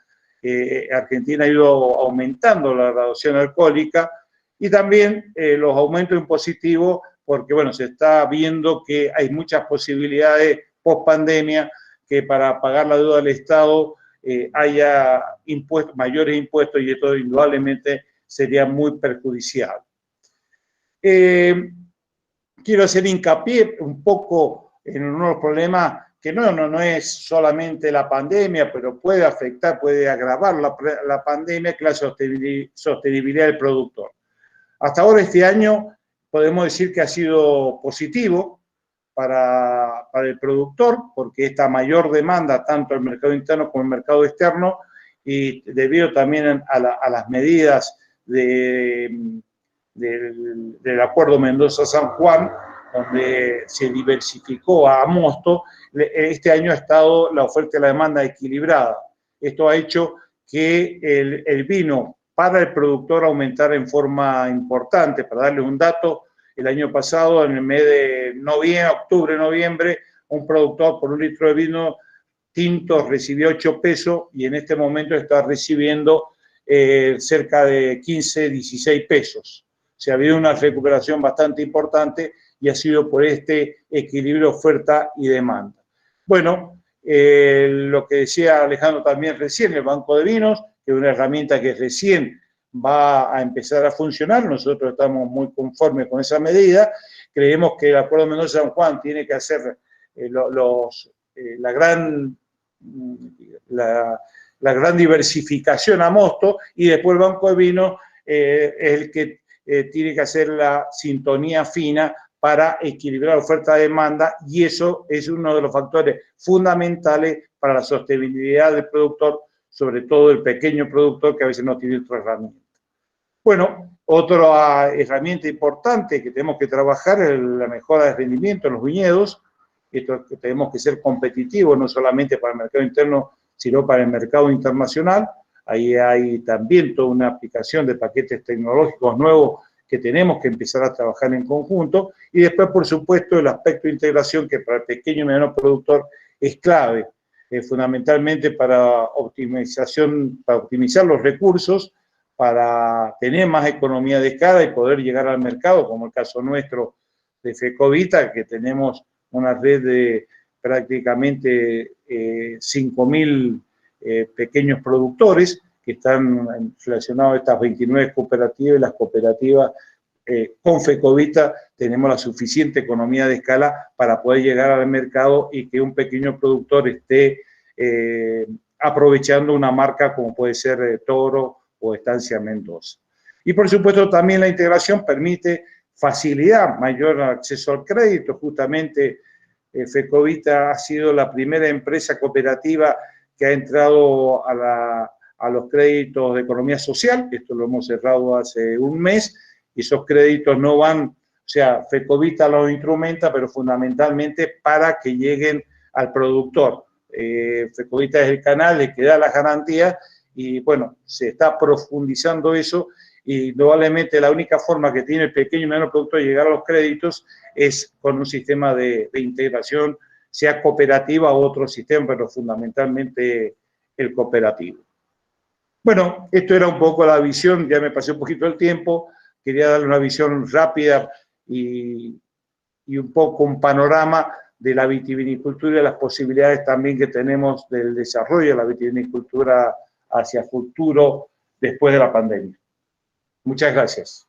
Argentina ha ido aumentando la graduación alcohólica y también los aumentos impositivos, porque bueno, se está viendo que hay muchas posibilidades post pandemia que para pagar la deuda del Estado haya impuestos, mayores impuestos, y esto indudablemente sería muy perjudicial. Quiero hacer hincapié un poco en uno de los problemas que no es solamente la pandemia, pero puede afectar, puede agravar la pandemia, que es la sostenibilidad del productor. Hasta ahora, este año, podemos decir que ha sido positivo para el productor, porque esta mayor demanda, tanto el mercado interno como el mercado externo, y debido también a las medidas del Acuerdo Mendoza-San Juan, donde se diversificó a mosto, este año ha estado la oferta y la demanda equilibrada. Esto ha hecho que el vino para el productor aumentara en forma importante. Para darles un dato, el año pasado, en el mes de octubre, noviembre, un productor por un litro de vino tinto recibió 8 pesos y en este momento está recibiendo cerca de 15, 16 pesos. Se ha habido una recuperación bastante importante y ha sido por este equilibrio oferta y demanda. Bueno, lo que decía Alejandro también recién, el Banco de Vinos, que es una herramienta que recién va a empezar a funcionar. Nosotros estamos muy conformes con esa medida. Creemos que el Acuerdo Mendoza-San Juan tiene que hacer la gran diversificación a mosto, y después el Banco de Vinos es el que tiene que hacer la sintonía fina para equilibrar la oferta-demanda, y eso es uno de los factores fundamentales para la sostenibilidad del productor, sobre todo el pequeño productor que a veces no tiene otra herramienta. Bueno, otra herramienta importante que tenemos que trabajar es la mejora de rendimiento en los viñedos. Esto que tenemos que ser competitivos no solamente para el mercado interno, sino para el mercado internacional. Ahí hay también toda una aplicación de paquetes tecnológicos nuevos que tenemos que empezar a trabajar en conjunto. Y después, por supuesto, el aspecto de integración, que para el pequeño y mediano productor es clave, fundamentalmente para optimizar los recursos, para tener más economía de escala y poder llegar al mercado, como el caso nuestro de Fecovita, que tenemos una red de prácticamente 5.000 pequeños productores que están relacionados a estas 29 cooperativas, y las cooperativas con Fecovita tenemos la suficiente economía de escala para poder llegar al mercado y que un pequeño productor esté aprovechando una marca como puede ser Toro o Estancia Mendoza. Y por supuesto también la integración permite facilidad, mayor acceso al crédito. Justamente Fecovita ha sido la primera empresa cooperativa que ha entrado a los créditos de economía social. Esto lo hemos cerrado hace un mes, y esos créditos no van, o sea, Fecovita los instrumenta, pero fundamentalmente para que lleguen al productor. Fecovita es el canal, le que da las garantías, y bueno, se está profundizando eso, y indudablemente la única forma que tiene el pequeño y mediano productor de llegar a los créditos es con un sistema de integración, sea cooperativa o otro sistema, pero fundamentalmente el cooperativo. Bueno, esto era un poco la visión, ya me pasé un poquito el tiempo, quería darle una visión rápida y un poco un panorama de la vitivinicultura y las posibilidades también que tenemos del desarrollo de la vitivinicultura hacia futuro después de la pandemia. Muchas gracias.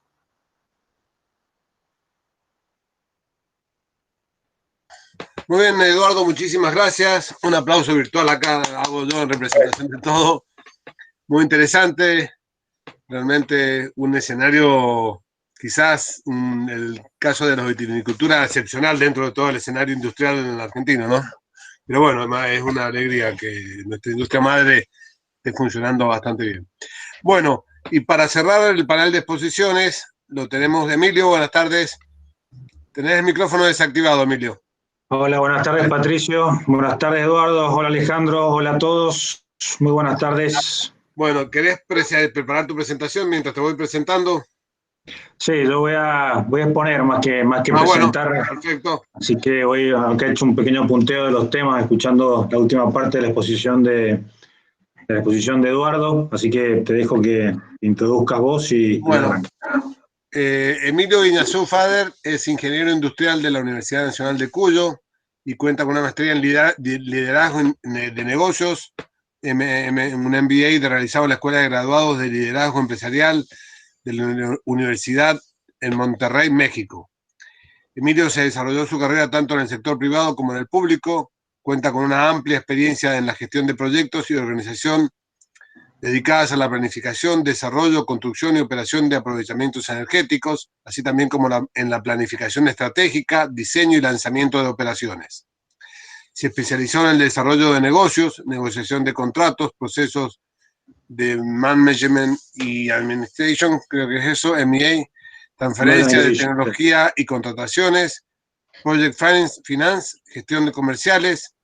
Muy bien, Eduardo, muchísimas gracias. Un aplauso virtual acá, hago yo en representación de todo. Muy interesante, realmente un escenario, quizás el caso de la vitivinicultura excepcional dentro de todo el escenario industrial en la Argentina, ¿no? Pero bueno, además es una alegría que nuestra industria madre esté funcionando bastante bien. Bueno, y para cerrar el panel de exposiciones, lo tenemos de Emilio. Buenas tardes. Tenés el micrófono desactivado, Emilio. Hola, buenas tardes, Patricio. Buenas tardes, Eduardo. Hola, Alejandro. Hola a todos. Muy buenas tardes. Bueno, ¿querés preparar tu presentación mientras te voy presentando? Sí, yo voy a exponer más que presentar. Bueno, perfecto. Así que hoy, aunque he hecho un pequeño punteo de los temas, escuchando la última parte de la exposición de la exposición de Eduardo, así que te dejo que introduzcas vos y Bueno, arranques. Emilio Iñazú Fader es ingeniero industrial de la Universidad Nacional de Cuyo y cuenta con una maestría en liderazgo de negocios, un MBA realizado en la Escuela de Graduados de Liderazgo Empresarial de la Universidad en Monterrey, México. Emilio se desarrolló su carrera tanto en el sector privado como en el público, cuenta con una amplia experiencia en la gestión de proyectos y organización dedicadas a la planificación, desarrollo, construcción y operación de aprovechamientos energéticos, así también como en la planificación estratégica, diseño y lanzamiento de operaciones. Se especializó en el desarrollo de negocios, negociación de contratos, procesos de management y administration, creo que es eso, MBA, transferencia de tecnología y contrataciones, project finance, gestión de comerciales.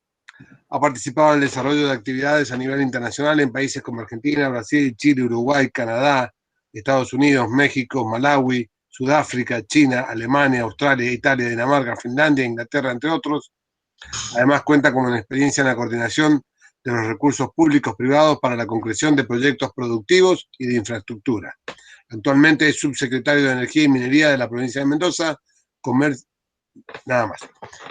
Ha participado en el desarrollo de actividades a nivel internacional en países como Argentina, Brasil, Chile, Uruguay, Canadá, Estados Unidos, México, Malawi, Sudáfrica, China, Alemania, Australia, Italia, Dinamarca, Finlandia, Inglaterra, entre otros. Además cuenta con una experiencia en la coordinación de los recursos públicos privados para la concreción de proyectos productivos y de infraestructura. Actualmente es subsecretario de Energía y Minería de la provincia de Mendoza, nada más.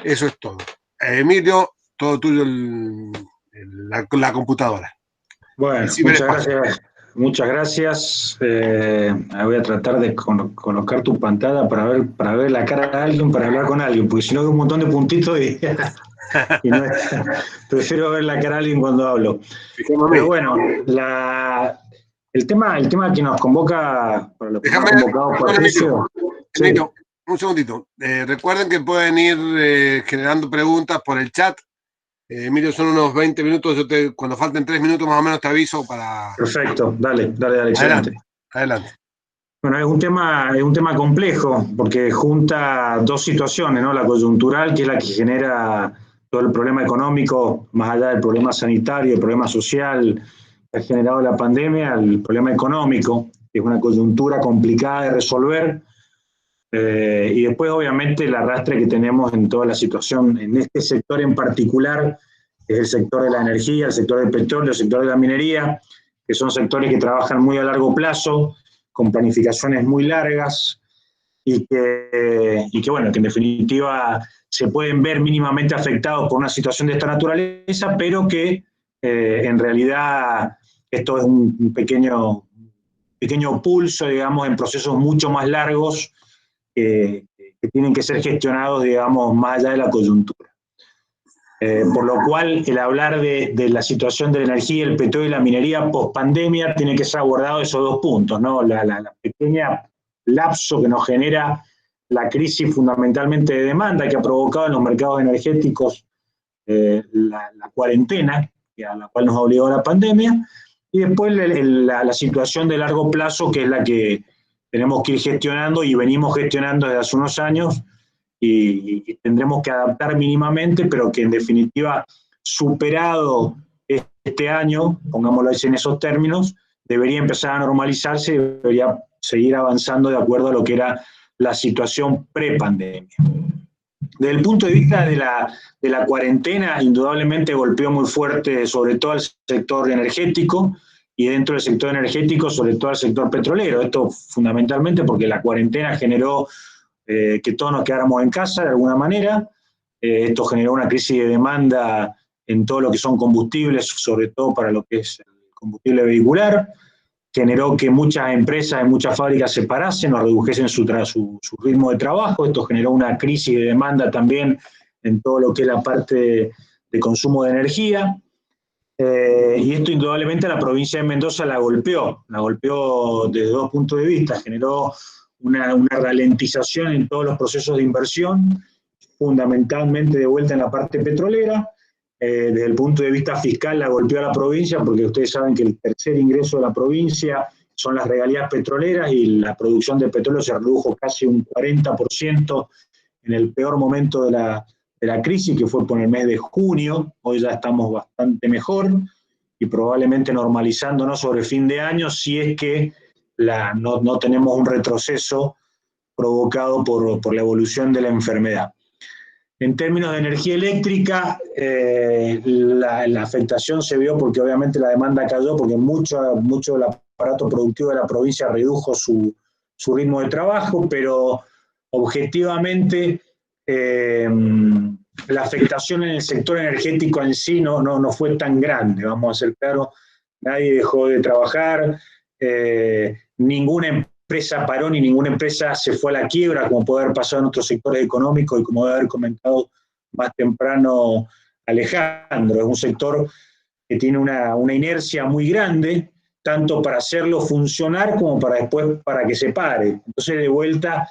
Eso es todo. Emilio, todo tuyo la computadora. Bueno, muchas gracias. Voy a tratar de colocar tu pantalla para ver la cara de alguien, para hablar con alguien, porque si no veo un montón de puntitos y no prefiero ver la cara de alguien cuando hablo. Pero bueno, el tema que nos convoca, para lo que nos ha convocado Patricio. Emilio, un segundito. Recuerden que pueden ir generando preguntas por el chat. Emilio, son unos 20 minutos. Cuando falten 3 minutos más o menos te aviso para... Perfecto, dale, excelente. Adelante. Bueno, es un tema complejo porque junta dos situaciones, ¿no? La coyuntural, que es la que genera todo el problema económico, más allá del problema sanitario, el problema social que ha generado la pandemia, el problema económico, que es una coyuntura complicada de resolver. Y después, obviamente, el arrastre que tenemos en toda la situación, en este sector en particular, que es el sector de la energía, el sector del petróleo, el sector de la minería, que son sectores que trabajan muy a largo plazo, con planificaciones muy largas, y que bueno, que en definitiva se pueden ver mínimamente afectados por una situación de esta naturaleza, pero que en realidad esto es un pequeño pulso, digamos, en procesos mucho más largos, que tienen que ser gestionados, digamos, más allá de la coyuntura. Por lo cual, el hablar de la situación de la energía, el petróleo y la minería post-pandemia tiene que ser abordado esos dos puntos, ¿no? La pequeña lapso que nos genera la crisis fundamentalmente de demanda que ha provocado en los mercados energéticos la cuarentena, a la cual nos ha obligado la pandemia, y después la situación de largo plazo, que es la que tenemos que ir gestionando y venimos gestionando desde hace unos años, y tendremos que adaptar mínimamente, pero que en definitiva, superado este año, pongámoslo así en esos términos, debería empezar a normalizarse y debería seguir avanzando de acuerdo a lo que era la situación pre-pandemia. Desde el punto de vista de la cuarentena, indudablemente golpeó muy fuerte sobre todo al sector energético, y dentro del sector energético sobre todo al sector petrolero. Esto fundamentalmente porque la cuarentena generó que todos nos quedáramos en casa de alguna manera. Esto generó una crisis de demanda en todo lo que son combustibles, sobre todo para lo que es el combustible vehicular. Generó que muchas empresas y muchas fábricas se parasen o redujesen su ritmo de trabajo. Esto generó una crisis de demanda también en todo lo que es la parte de consumo de energía. Y esto indudablemente a la provincia de Mendoza la golpeó desde dos puntos de vista. Generó una ralentización en todos los procesos de inversión, fundamentalmente de vuelta en la parte petrolera. Desde el punto de vista fiscal la golpeó a la provincia, porque ustedes saben que el tercer ingreso de la provincia son las regalías petroleras, y la producción de petróleo se redujo casi un 40% en el peor momento de la crisis, que fue por el mes de junio. Hoy ya estamos bastante mejor y probablemente normalizándonos sobre fin de año, si es que no tenemos un retroceso provocado por la evolución de la enfermedad. En términos de energía eléctrica, la afectación se vio porque obviamente la demanda cayó, porque mucho del aparato productivo de la provincia redujo su ritmo de trabajo, pero objetivamente la afectación en el sector energético en sí no fue tan grande, vamos a ser claros, nadie dejó de trabajar, ninguna empresa paró ni ninguna empresa se fue a la quiebra, como puede haber pasado en otros sectores económicos y como debe haber comentado más temprano Alejandro. Es un sector que tiene una inercia muy grande, tanto para hacerlo funcionar como para después para que se pare. Entonces, de vuelta,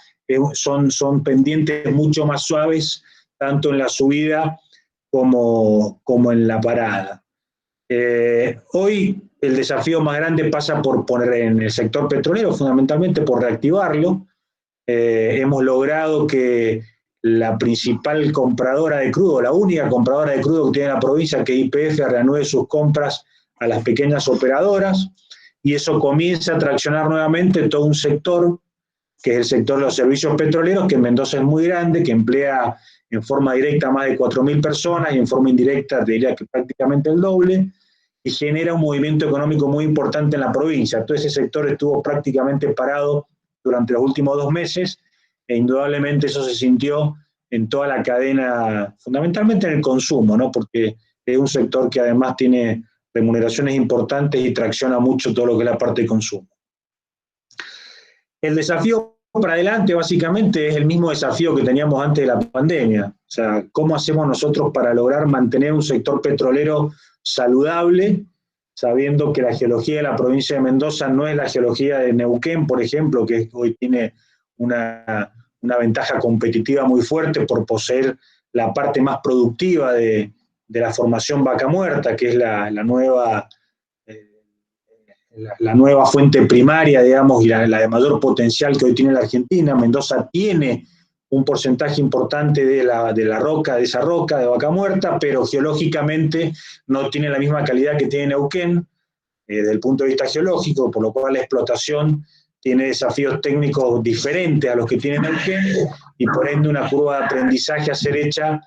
son pendientes mucho más suaves, tanto en la subida como en la parada. Hoy el desafío más grande pasa por poner en el sector petrolero, fundamentalmente por reactivarlo. Hemos logrado que la principal compradora de crudo, la única compradora de crudo que tiene la provincia, que YPF, reanude sus compras a las pequeñas operadoras, y eso comienza a traccionar nuevamente todo un sector, que es el sector de los servicios petroleros, que en Mendoza es muy grande, que emplea en forma directa a más de 4.000 personas y en forma indirecta te diría que prácticamente el doble, y genera un movimiento económico muy importante en la provincia. Todo ese sector estuvo prácticamente parado durante los últimos 2 meses, e indudablemente eso se sintió en toda la cadena, fundamentalmente en el consumo, ¿no? Porque es un sector que además tiene remuneraciones importantes y tracciona mucho todo lo que es la parte de consumo. El desafío para adelante básicamente es el mismo desafío que teníamos antes de la pandemia. O sea, ¿cómo hacemos nosotros para lograr mantener un sector petrolero saludable, sabiendo que la geología de la provincia de Mendoza no es la geología de Neuquén, por ejemplo, que hoy tiene una ventaja competitiva muy fuerte por poseer la parte más productiva de la formación Vaca Muerta, que es la nueva fuente primaria, digamos, y la de mayor potencial que hoy tiene la Argentina. Mendoza tiene un porcentaje importante de esa roca de Vaca Muerta, pero geológicamente no tiene la misma calidad que tiene Neuquén, desde el punto de vista geológico, por lo cual la explotación tiene desafíos técnicos diferentes a los que tiene Neuquén, y por ende una curva de aprendizaje a ser hecha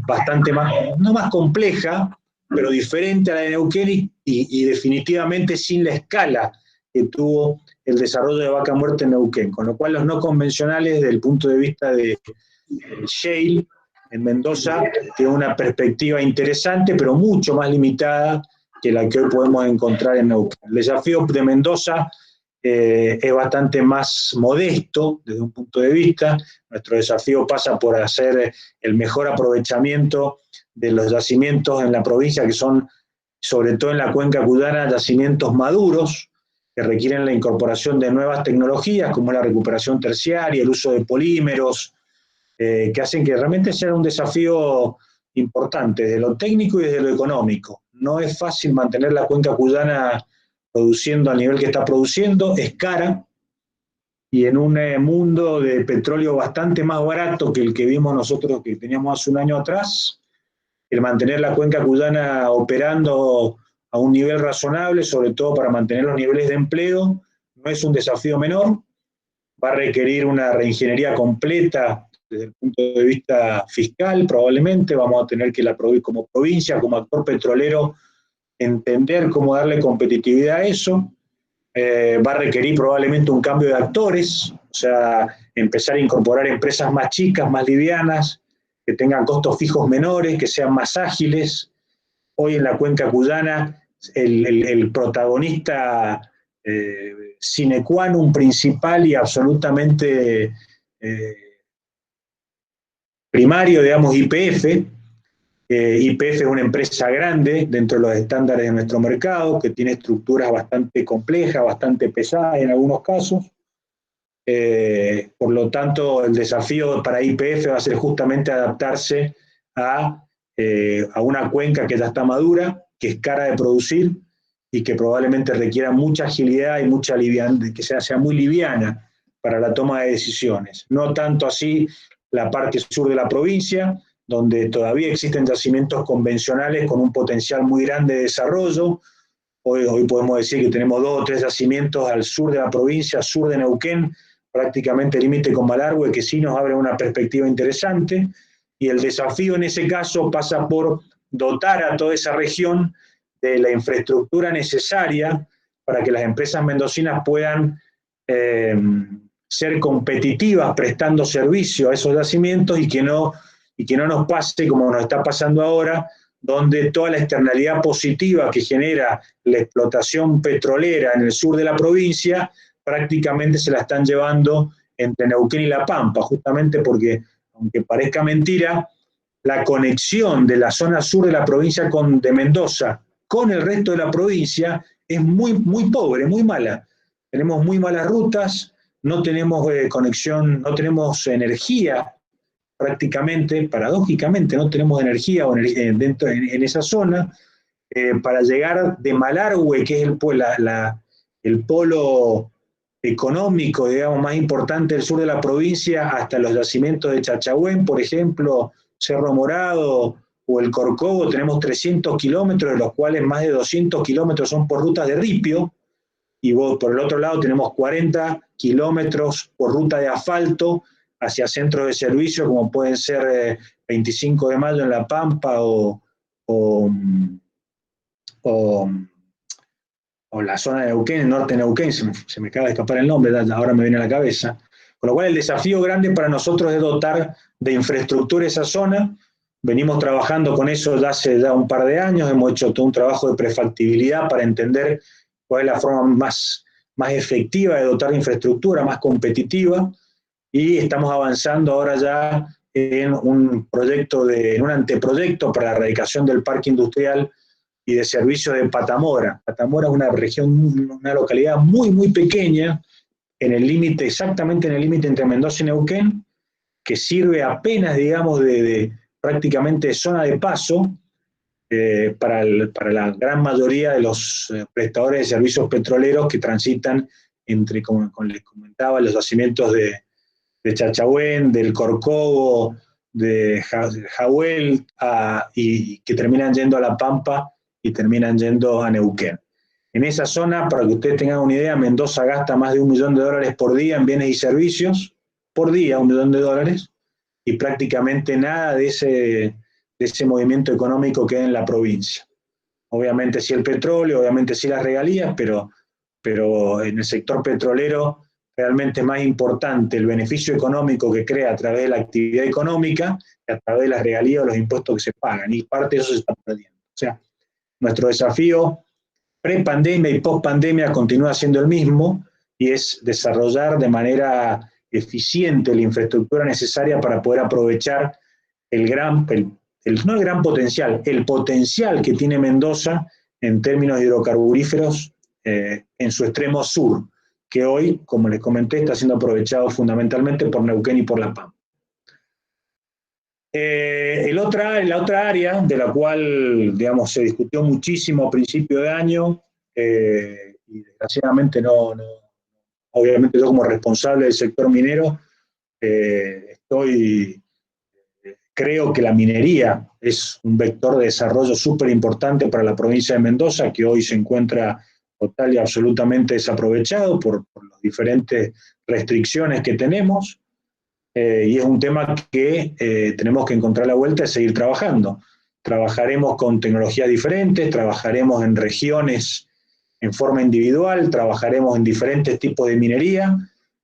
bastante más, no más compleja, pero diferente a la de Neuquén y definitivamente sin la escala que tuvo el desarrollo de Vaca Muerta en Neuquén, con lo cual los no convencionales desde el punto de vista de shale en Mendoza tienen una perspectiva interesante, pero mucho más limitada que la que hoy podemos encontrar en Neuquén. El desafío de Mendoza es bastante más modesto desde un punto de vista. Nuestro desafío pasa por hacer el mejor aprovechamiento de los yacimientos en la provincia, que son, sobre todo en la cuenca cuyana, yacimientos maduros, que requieren la incorporación de nuevas tecnologías, como la recuperación terciaria, el uso de polímeros, que hacen que realmente sea un desafío importante, desde lo técnico y desde lo económico. No es fácil mantener la cuenca cuyana produciendo al nivel que está produciendo, es cara, y en un mundo de petróleo bastante más barato que el que vimos nosotros, que teníamos hace un año atrás, el mantener la cuenca cuyana operando a un nivel razonable, sobre todo para mantener los niveles de empleo, no es un desafío menor, va a requerir una reingeniería completa desde el punto de vista fiscal, probablemente vamos a tener que como provincia, como actor petrolero, entender cómo darle competitividad a eso. Va a requerir probablemente un cambio de actores, o sea, empezar a incorporar empresas más chicas, más livianas, que tengan costos fijos menores, que sean más ágiles. Hoy en la cuenca cuyana, el protagonista sine qua non principal y absolutamente primario, digamos, YPF. YPF es una empresa grande dentro de los estándares de nuestro mercado, que tiene estructuras bastante complejas, bastante pesadas en algunos casos. Por lo tanto, el desafío para YPF va a ser justamente adaptarse a una cuenca que ya está madura, que es cara de producir y que probablemente requiera mucha agilidad y mucha liviandad, que sea muy liviana para la toma de decisiones. No tanto así la parte sur de la provincia, donde todavía existen yacimientos convencionales con un potencial muy grande de desarrollo. Hoy podemos decir que tenemos 2 o 3 yacimientos al sur de la provincia, sur de Neuquén, prácticamente límite con Malargüe, que sí nos abre una perspectiva interesante. Y el desafío en ese caso pasa por dotar a toda esa región de la infraestructura necesaria para que las empresas mendocinas puedan ser competitivas prestando servicio a esos yacimientos y que no nos pase como nos está pasando ahora, donde toda la externalidad positiva que genera la explotación petrolera en el sur de la provincia prácticamente se la están llevando entre Neuquén y La Pampa, justamente porque, aunque parezca mentira, la conexión de la zona sur de la provincia de Mendoza con el resto de la provincia es muy, muy pobre, muy mala. Tenemos muy malas rutas, no tenemos conexión, no tenemos energía prácticamente, paradójicamente, no tenemos energía dentro en esa zona. Para llegar de Malargüe, que es el polo económico, digamos, más importante del sur de la provincia, hasta los yacimientos de Chachahuén, por ejemplo, Cerro Morado o el Corcovo, tenemos 300 kilómetros, de los cuales más de 200 kilómetros son por rutas de ripio, y por el otro lado tenemos 40 kilómetros por ruta de asfalto hacia centros de servicio, como pueden ser 25 de Mayo en La Pampa o la zona de Neuquén, el norte de Neuquén, se me acaba de escapar el nombre, ahora me viene a la cabeza. Con lo cual el desafío grande para nosotros es dotar de infraestructura esa zona. Venimos trabajando con eso ya hace un par de años, hemos hecho todo un trabajo de prefactibilidad para entender cuál es la forma más efectiva de dotar de infraestructura, más competitiva, y estamos avanzando ahora ya en un anteproyecto para la erradicación del parque industrial y de servicios de Patamora. Patamora es una región, una localidad muy, muy pequeña, exactamente en el límite entre Mendoza y Neuquén, que sirve apenas, digamos, prácticamente de zona de paso para la gran mayoría de los prestadores de servicios petroleros que transitan entre, como les comentaba, los yacimientos de Chachahuén, del Corcovo, de Jahuel, y que terminan yendo a La Pampa y terminan yendo a Neuquén. En esa zona, para que ustedes tengan una idea, Mendoza gasta más de $1 millón por día en bienes y servicios, por día $1 millón, y prácticamente nada de ese movimiento económico queda en la provincia. Obviamente sí el petróleo, obviamente sí las regalías, pero en el sector petrolero realmente es más importante el beneficio económico que crea a través de la actividad económica que a través de las regalías o los impuestos que se pagan, y parte de eso se está perdiendo. O sea, nuestro desafío pre-pandemia y post-pandemia continúa siendo el mismo, y es desarrollar de manera eficiente la infraestructura necesaria para poder aprovechar no el gran potencial, el potencial que tiene Mendoza en términos hidrocarburíferos en su extremo sur, que hoy, como les comenté, está siendo aprovechado fundamentalmente por Neuquén y por La Pampa. La otra área de la cual, digamos, se discutió muchísimo a principio de año, y desgraciadamente obviamente yo como responsable del sector minero, creo que la minería es un vector de desarrollo súper importante para la provincia de Mendoza, que hoy se encuentra total y absolutamente desaprovechado por las diferentes restricciones que tenemos, y es un tema que tenemos que encontrar la vuelta y seguir trabajando. Trabajaremos con tecnologías diferentes, trabajaremos en regiones en forma individual, trabajaremos en diferentes tipos de minería,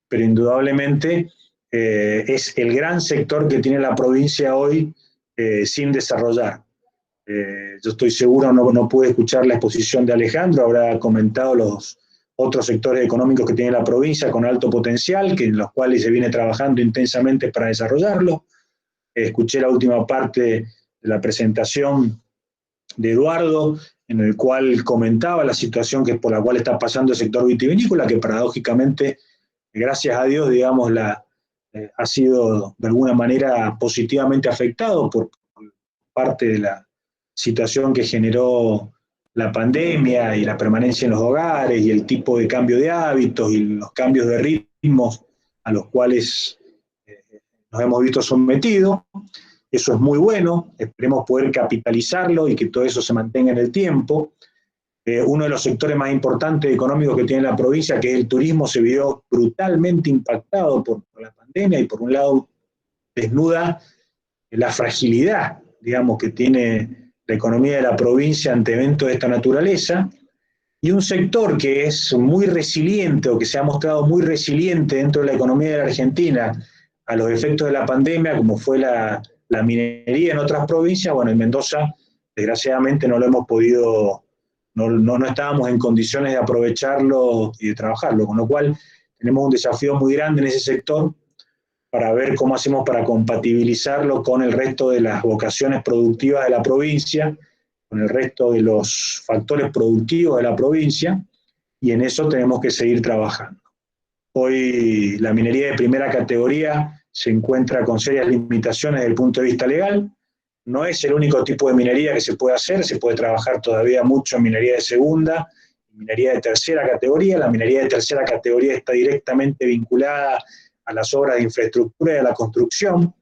pero indudablemente es el gran sector que tiene la provincia hoy sin desarrollar. Yo estoy seguro, no pude escuchar la exposición de Alejandro, habrá comentado los otros sectores económicos que tiene la provincia con alto potencial, en los cuales se viene trabajando intensamente para desarrollarlo. Escuché la última parte de la presentación de Eduardo, en el cual comentaba la situación por la cual está pasando el sector vitivinícola, que paradójicamente, gracias a Dios, digamos, ha sido de alguna manera positivamente afectado por parte de la situación que generó la pandemia y la permanencia en los hogares y el tipo de cambio de hábitos y los cambios de ritmos a los cuales nos hemos visto sometidos. Eso es muy bueno, esperemos poder capitalizarlo y que todo eso se mantenga en el tiempo. Uno de los sectores más importantes económicos que tiene la provincia, que es el turismo, se vio brutalmente impactado por la pandemia, y por un lado desnuda la fragilidad, digamos, que tiene la economía de la provincia ante eventos de esta naturaleza, y un sector que es muy resiliente o que se ha mostrado muy resiliente dentro de la economía de la Argentina a los efectos de la pandemia, como fue la minería en otras provincias. Bueno, en Mendoza, desgraciadamente, no lo hemos podido, no estábamos en condiciones de aprovecharlo y de trabajarlo, con lo cual tenemos un desafío muy grande en ese sector para ver cómo hacemos para compatibilizarlo con el resto de las vocaciones productivas de la provincia, con el resto de los factores productivos de la provincia, y en eso tenemos que seguir trabajando. Hoy la minería de primera categoría se encuentra con serias limitaciones desde el punto de vista legal. No es el único tipo de minería que se puede hacer, se puede trabajar todavía mucho en minería de segunda, minería de tercera categoría. La minería de tercera categoría está directamente vinculada a las obras de infraestructura y a la construcción,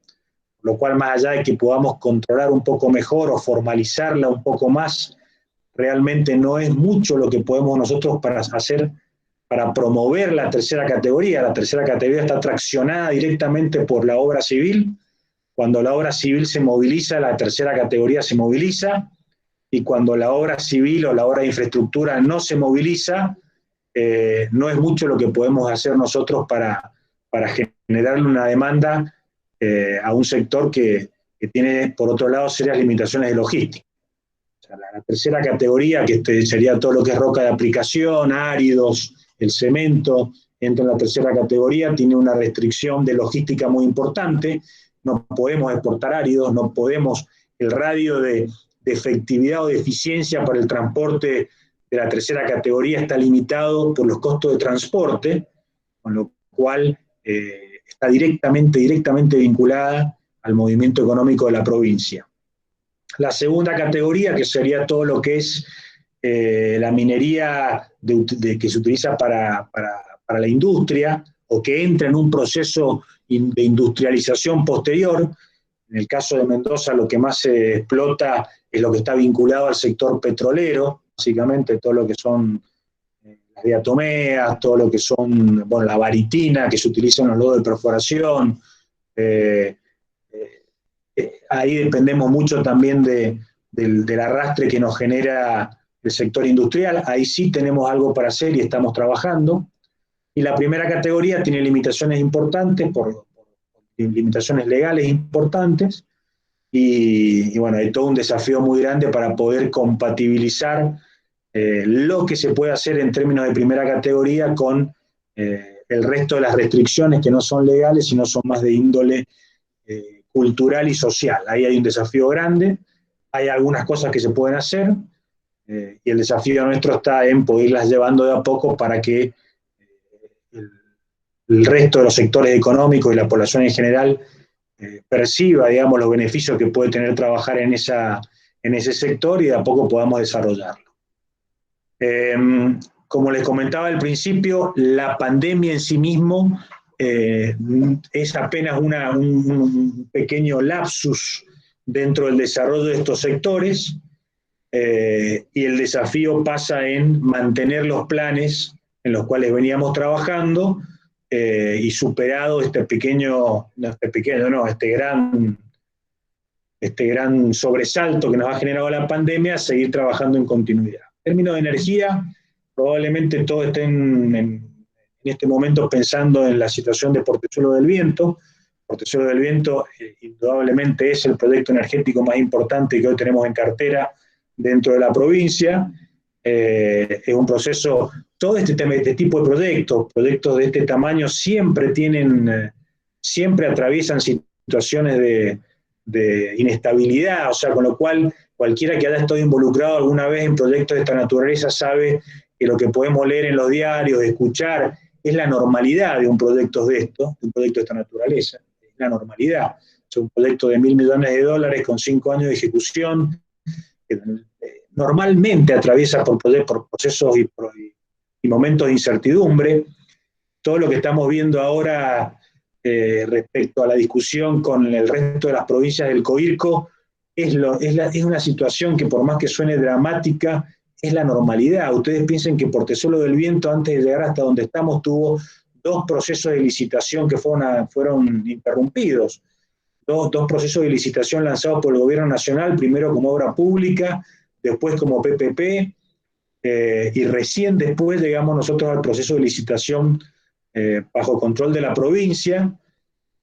lo cual, más allá de que podamos controlar un poco mejor o formalizarla un poco más, realmente no es mucho lo que podemos nosotros para hacer para promover la tercera categoría. La tercera categoría está traccionada directamente por la obra civil. Cuando la obra civil se moviliza, la tercera categoría se moviliza, y cuando la obra civil o la obra de infraestructura no se moviliza, no es mucho lo que podemos hacer nosotros para generarle una demanda a un sector que tiene, por otro lado, serias limitaciones de logística. O sea, la tercera categoría, que sería todo lo que es roca de aplicación, áridos, el cemento, entra en la tercera categoría, tiene una restricción de logística muy importante. No podemos exportar áridos, no podemos, el radio de efectividad o de eficiencia para el transporte de la tercera categoría está limitado por los costos de transporte, con lo cual está directamente vinculada al movimiento económico de la provincia. La segunda categoría, que sería todo lo que es la minería que se utiliza para la industria, o que entra en un proceso de industrialización posterior. En el caso de Mendoza, lo que más se explota es lo que está vinculado al sector petrolero, básicamente todo lo que son las diatomeas, todo lo que son, bueno, la baritina que se utiliza en los lodos de perforación. Ahí dependemos mucho también del arrastre que nos genera el sector industrial. Ahí sí tenemos algo para hacer y estamos trabajando. Y la primera categoría tiene limitaciones importantes, por limitaciones legales importantes, y bueno, hay todo un desafío muy grande para poder compatibilizar lo que se puede hacer en términos de primera categoría con el resto de las restricciones que no son legales, sino son más de índole cultural y social. Ahí hay un desafío grande, hay algunas cosas que se pueden hacer, y el desafío nuestro está en poderlas llevando de a poco para que el resto de los sectores económicos y la población en general perciba, digamos, los beneficios que puede tener trabajar en ese sector, y de a poco podamos desarrollarlo. Como les comentaba al principio, la pandemia en sí mismo es apenas un pequeño lapsus dentro del desarrollo de estos sectores, y el desafío pasa en mantener los planes en los cuales veníamos trabajando, y superado este gran sobresalto que nos ha generado la pandemia, seguir trabajando en continuidad. En términos de energía, probablemente todos estén en este momento pensando en la situación de Portezuelo del Viento. Portezuelo del Viento indudablemente es el proyecto energético más importante que hoy tenemos en cartera dentro de la provincia. Es un proceso, todo este tipo de proyectos de este tamaño siempre atraviesan situaciones de inestabilidad, o sea, con lo cual cualquiera que haya estado involucrado alguna vez en proyectos de esta naturaleza sabe que lo que podemos leer en los diarios, escuchar, es la normalidad de un proyecto de esta naturaleza, es la normalidad. Es un proyecto de $1.000 millones con 5 años de ejecución, que normalmente atraviesa por procesos y momentos de incertidumbre. Todo lo que estamos viendo ahora respecto a la discusión con el resto de las provincias del COIRCO es una situación que, por más que suene dramática, es la normalidad. Ustedes piensen que Portezuelo del Viento, antes de llegar hasta donde estamos, tuvo 2 procesos de licitación que fueron interrumpidos. dos procesos de licitación lanzados por el gobierno nacional, primero como obra pública, después como PPP, y recién después llegamos nosotros al proceso de licitación bajo control de la provincia,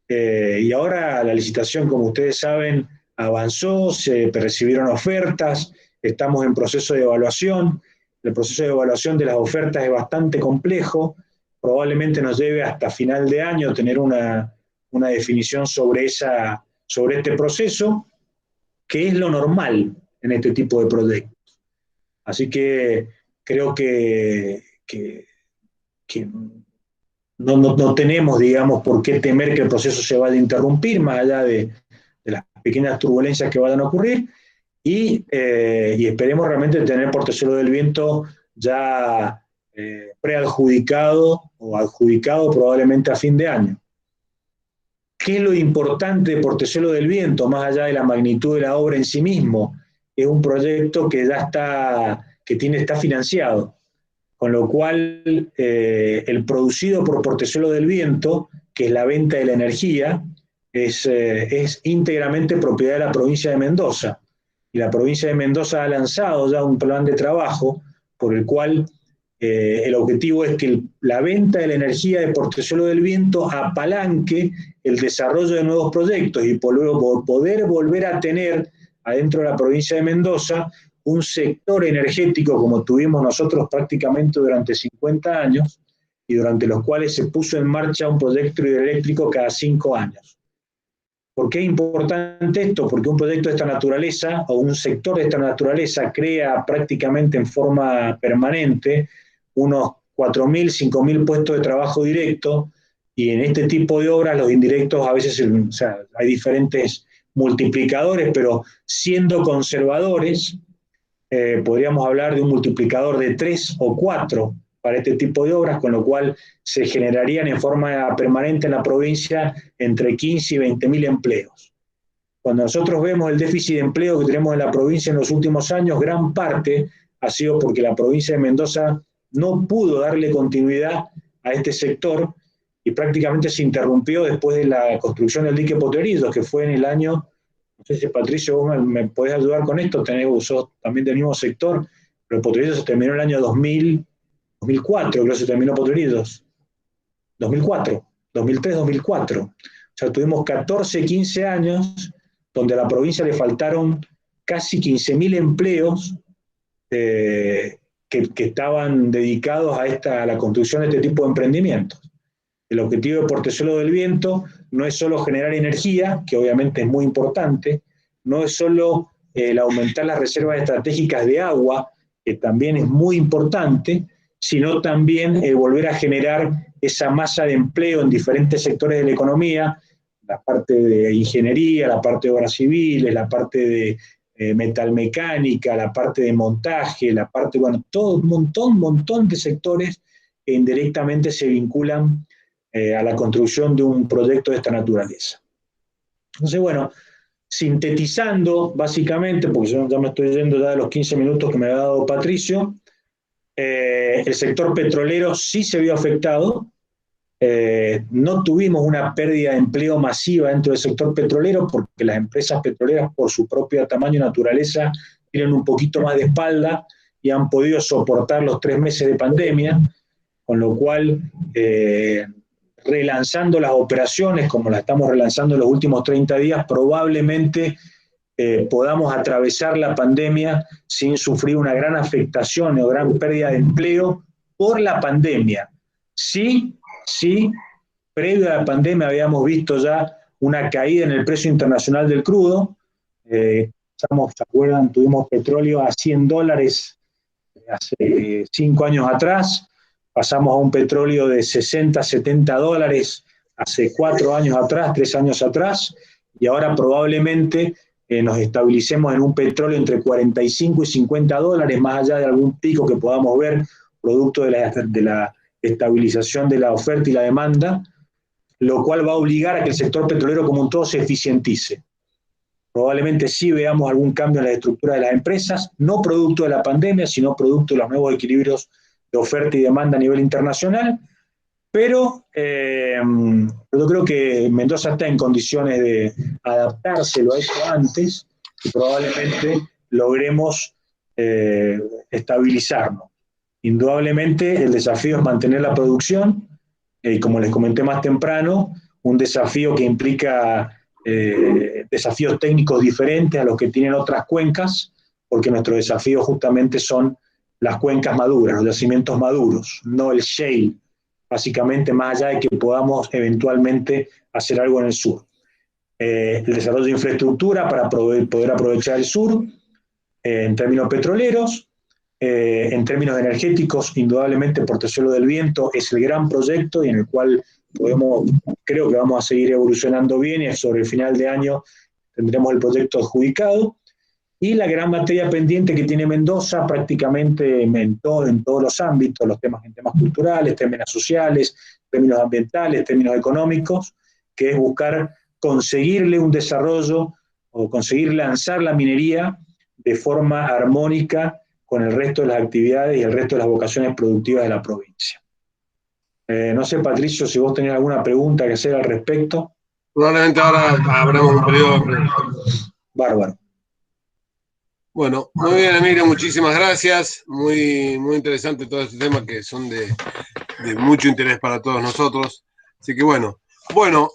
y ahora la licitación, como ustedes saben, avanzó, se recibieron ofertas, estamos en proceso de evaluación. El proceso de evaluación de las ofertas es bastante complejo, probablemente nos lleve hasta final de año tener una definición sobre este proceso, que es lo normal en este tipo de proyectos. Así que creo que no tenemos, digamos, por qué temer que el proceso se vaya a interrumpir, más allá de las pequeñas turbulencias que vayan a ocurrir, y esperemos realmente tener Portezuelo del Viento ya preadjudicado o adjudicado probablemente a fin de año. ¿Qué es lo importante de Portezuelo del Viento, más allá de la magnitud de la obra en sí mismo? Es un proyecto que ya está financiado, con lo cual el producido por Portezuelo del Viento, que es la venta de la energía, es íntegramente propiedad de la provincia de Mendoza. Y la provincia de Mendoza ha lanzado ya un plan de trabajo por el cual el objetivo es que la venta de la energía de Portezuelo del Viento apalanque el desarrollo de nuevos proyectos y poder volver a tener adentro de la provincia de Mendoza un sector energético como tuvimos nosotros prácticamente durante 50 años y durante los cuales se puso en marcha un proyecto hidroeléctrico cada 5 años. ¿Por qué es importante esto? Porque un proyecto de esta naturaleza o un sector de esta naturaleza crea prácticamente en forma permanente unos 4.000, 5.000 puestos de trabajo directo, y en este tipo de obras los indirectos a veces, o sea, hay diferentes multiplicadores, pero siendo conservadores, podríamos hablar de un multiplicador de 3 o 4 para este tipo de obras, con lo cual se generarían en forma permanente en la provincia entre 15 y 20.000 empleos. Cuando nosotros vemos el déficit de empleo que tenemos en la provincia en los últimos años, gran parte ha sido porque la provincia de Mendoza no pudo darle continuidad a este sector y prácticamente se interrumpió después de la construcción del dique Potrerillos, que fue en el año, no sé si Patricio, vos me podés ayudar con esto, sos también del mismo sector, pero Potrerillos se terminó en el año 2004, creo que se terminó Potrerillos. 2004, 2003, 2004. O sea, tuvimos 14, 15 años donde a la provincia le faltaron casi 15.000 empleos que estaban dedicados a la construcción de este tipo de emprendimientos. El objetivo de Portezuelo del Viento no es solo generar energía, que obviamente es muy importante, no es solo el aumentar las reservas estratégicas de agua, que también es muy importante, sino también volver a generar esa masa de empleo en diferentes sectores de la economía, la parte de ingeniería, la parte de obras civiles, la parte de metalmecánica, la parte de montaje, la parte, bueno, todo un montón de sectores que indirectamente se vinculan a la construcción de un proyecto de esta naturaleza. Entonces, bueno, sintetizando básicamente, porque yo ya me estoy yendo ya de los 15 minutos que me ha dado Patricio, el sector petrolero sí se vio afectado. No tuvimos una pérdida de empleo masiva dentro del sector petrolero porque las empresas petroleras, por su propio tamaño y naturaleza, tienen un poquito más de espalda y han podido soportar los 3 meses de pandemia, con lo cual, relanzando las operaciones como las estamos relanzando en los últimos 30 días, probablemente podamos atravesar la pandemia sin sufrir una gran afectación o gran pérdida de empleo por la pandemia. Sí, previo a la pandemia habíamos visto ya una caída en el precio internacional del crudo. ¿Se acuerdan? Tuvimos petróleo a $100 hace 5 años atrás, pasamos a un petróleo de 60, 70 dólares hace 4 años atrás, 3 años atrás, y ahora probablemente nos estabilicemos en un petróleo entre 45 y 50 dólares, más allá de algún pico que podamos ver, producto de la estabilización de la oferta y la demanda, lo cual va a obligar a que el sector petrolero como un todo se eficientice. Probablemente sí veamos algún cambio en la estructura de las empresas, no producto de la pandemia, sino producto de los nuevos equilibrios de oferta y demanda a nivel internacional, Pero yo creo que Mendoza está en condiciones de adaptarse, lo ha hecho antes, y probablemente logremos estabilizarnos. Indudablemente el desafío es mantener la producción, y como les comenté más temprano, un desafío que implica desafíos técnicos diferentes a los que tienen otras cuencas, porque nuestros desafíos justamente son las cuencas maduras, los yacimientos maduros, no el shale, básicamente más allá de que podamos eventualmente hacer algo en el sur. El desarrollo de infraestructura para poder aprovechar el sur, en términos petroleros, en términos energéticos, indudablemente Portezuelo del Viento es el gran proyecto y en el cual creo que vamos a seguir evolucionando bien y sobre el final de año tendremos el proyecto adjudicado. Y la gran materia pendiente que tiene Mendoza prácticamente en todos los ámbitos, en temas culturales, términos sociales, términos ambientales, términos económicos, que es buscar conseguirle un desarrollo o conseguir lanzar la minería de forma armónica con el resto de las actividades y el resto de las vocaciones productivas de la provincia. No sé, Patricio, si vos tenés alguna pregunta que hacer al respecto. Probablemente ahora abramos un periodo de preguntas. Bárbaro. Bueno, muy bien, Emilio, muchísimas gracias. Muy, muy interesante todo este tema que son de mucho interés para todos nosotros. Así que bueno,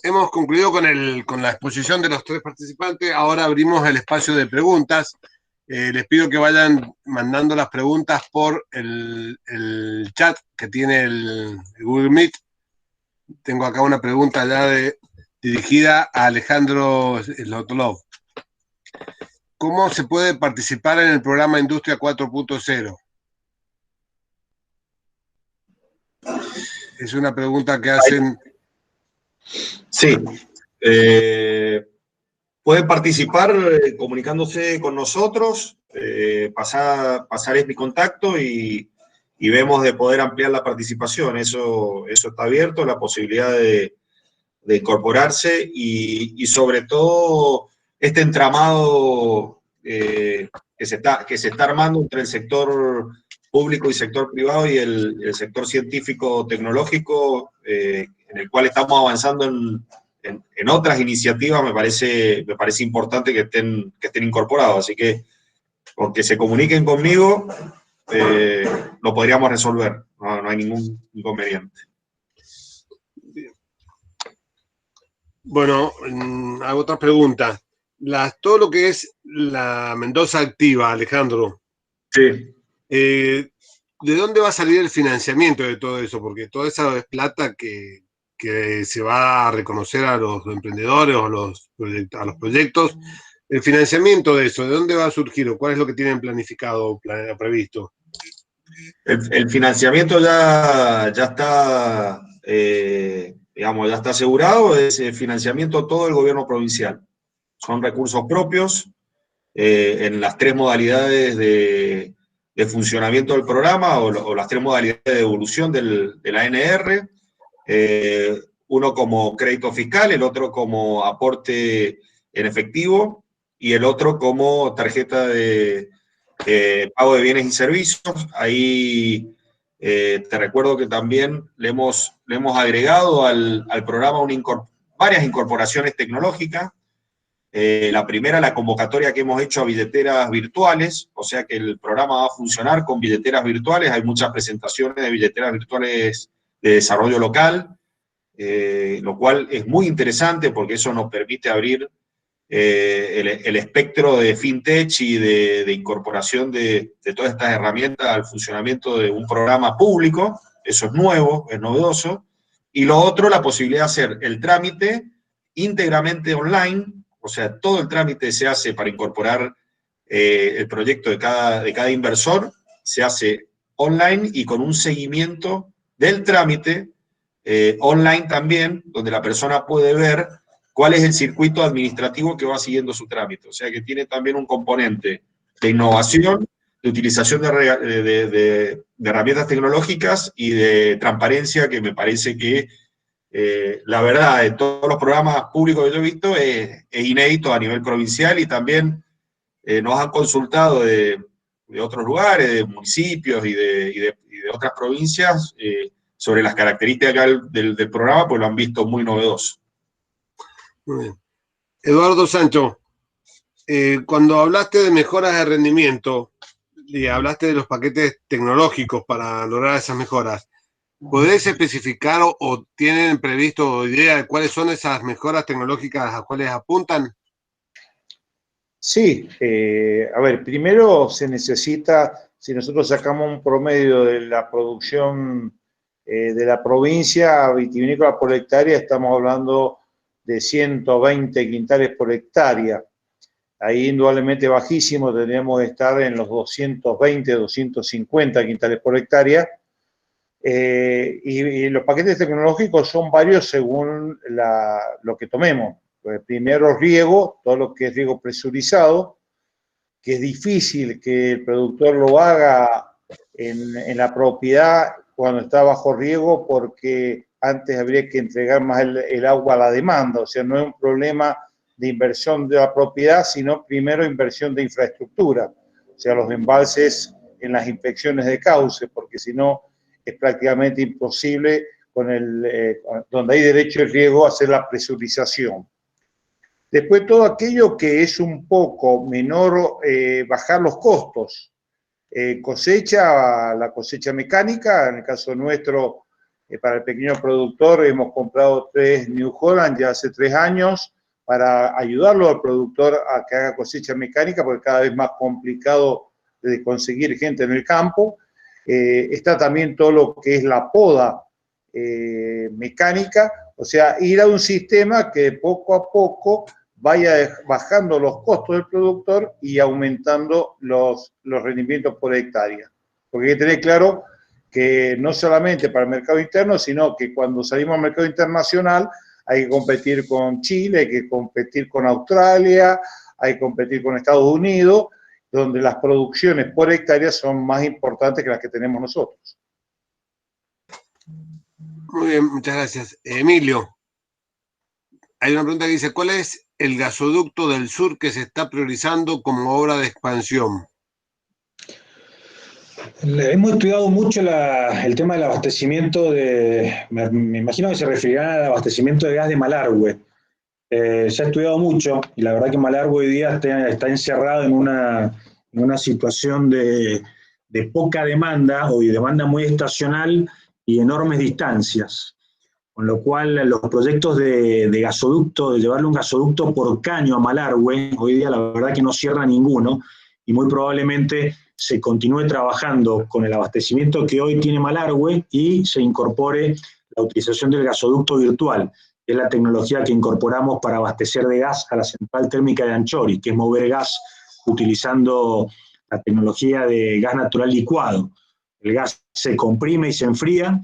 hemos concluido con la exposición de los tres participantes. Ahora abrimos el espacio de preguntas. Les pido que vayan mandando las preguntas por el chat que tiene el Google Meet. Tengo acá una pregunta ya dirigida a Alejandro Slotolov. ¿Cómo se puede participar en el programa Industria 4.0? Es una pregunta que hacen. Sí. Pueden participar comunicándose con nosotros, pasar mi contacto y vemos de poder ampliar la participación. Eso está abierto, la posibilidad de incorporarse y sobre todo este entramado que se está armando entre el sector público y sector privado y el sector científico-tecnológico, en el cual estamos avanzando en otras iniciativas. Me parece importante que estén incorporados. Así que, con que se comuniquen conmigo, lo podríamos resolver. No hay ningún inconveniente. Bueno, hago otra pregunta. Todo lo que es la Mendoza Activa, Alejandro. Sí. ¿De dónde va a salir el financiamiento de todo eso? Porque toda esa es plata que se va a reconocer a los emprendedores o a los proyectos. El financiamiento de eso, ¿de dónde va a surgir o cuál es lo que tienen planificado o previsto? El financiamiento ya está, digamos, ya está asegurado. Es el financiamiento todo el gobierno provincial. Son recursos propios en las tres modalidades de funcionamiento del programa o las tres modalidades de evolución de la ANR. Uno como crédito fiscal, el otro como aporte en efectivo y el otro como tarjeta de pago de bienes y servicios. Ahí te recuerdo que también le hemos agregado al programa varias incorporaciones tecnológicas. La primera, la convocatoria que hemos hecho a billeteras virtuales, o sea que el programa va a funcionar con billeteras virtuales. Hay muchas presentaciones de billeteras virtuales de desarrollo local, lo cual es muy interesante porque eso nos permite abrir el espectro de fintech y de incorporación de todas estas herramientas al funcionamiento de un programa público. Eso es nuevo, es novedoso. Y lo otro, la posibilidad de hacer el trámite íntegramente online, o sea, todo el trámite se hace para incorporar el proyecto de cada inversor, se hace online y con un seguimiento del trámite online también, donde la persona puede ver cuál es el circuito administrativo que va siguiendo su trámite. O sea que tiene también un componente de innovación, de utilización de herramientas tecnológicas y de transparencia, que me parece que la verdad, de todos los programas públicos que yo he visto, es inédito a nivel provincial. Y también nos han consultado de otros lugares, de municipios y de otras provincias, sobre las características del programa, pues lo han visto muy novedoso. Muy bien. Eduardo Sancho, cuando hablaste de mejoras de rendimiento y hablaste de los paquetes tecnológicos para lograr esas mejoras, ¿podés especificar o tienen previsto idea de cuáles son esas mejoras tecnológicas a las cuales apuntan? Sí, a ver, primero se necesita, si nosotros sacamos un promedio de la producción de la provincia vitivinícola por hectárea, estamos hablando de 120 quintales por hectárea. Ahí indudablemente bajísimo, tendríamos que estar en los 220, 250 quintales por hectárea. Y los paquetes tecnológicos son varios según lo que tomemos. Primero riego, todo lo que es riego presurizado, que es difícil que el productor lo haga en la propiedad cuando está bajo riego, porque antes habría que entregar más el agua a la demanda. O sea, no es un problema de inversión de la propiedad, sino primero inversión de infraestructura. O sea, los embalses en las inspecciones de cauce, porque si no es prácticamente imposible donde hay derecho de riego hacer la presurización. Después todo aquello que es un poco menor, bajar los costos. La cosecha mecánica, en el caso nuestro, para el pequeño productor, hemos comprado 3 New Holland ya hace 3 años para ayudarlo al productor a que haga cosecha mecánica, porque cada vez más complicado de conseguir gente en el campo. Está también todo lo que es la poda mecánica, o sea, ir a un sistema que poco a poco vaya bajando los costos del productor y aumentando los rendimientos por hectárea. Porque hay que tener claro que no solamente para el mercado interno, sino que cuando salimos al mercado internacional hay que competir con Chile, hay que competir con Australia, hay que competir con Estados Unidos, donde las producciones por hectárea son más importantes que las que tenemos nosotros. Muy bien, muchas gracias. Emilio, hay una pregunta que dice, ¿cuál es el gasoducto del sur que se está priorizando como obra de expansión? Hemos estudiado mucho el tema del abastecimiento me imagino que se referirán al abastecimiento de gas de Malargüe. Se ha estudiado mucho y la verdad que Malargüe hoy día está encerrado en una situación de poca demanda o de demanda muy estacional y enormes distancias. Con lo cual los proyectos de gasoducto, de llevarle un gasoducto por caño a Malargüe, hoy día la verdad que no cierra ninguno y muy probablemente se continúe trabajando con el abastecimiento que hoy tiene Malargüe y se incorpore la utilización del gasoducto virtual, que es la tecnología que incorporamos para abastecer de gas a la central térmica de Anchori, que es mover gas utilizando la tecnología de gas natural licuado. El gas se comprime y se enfría,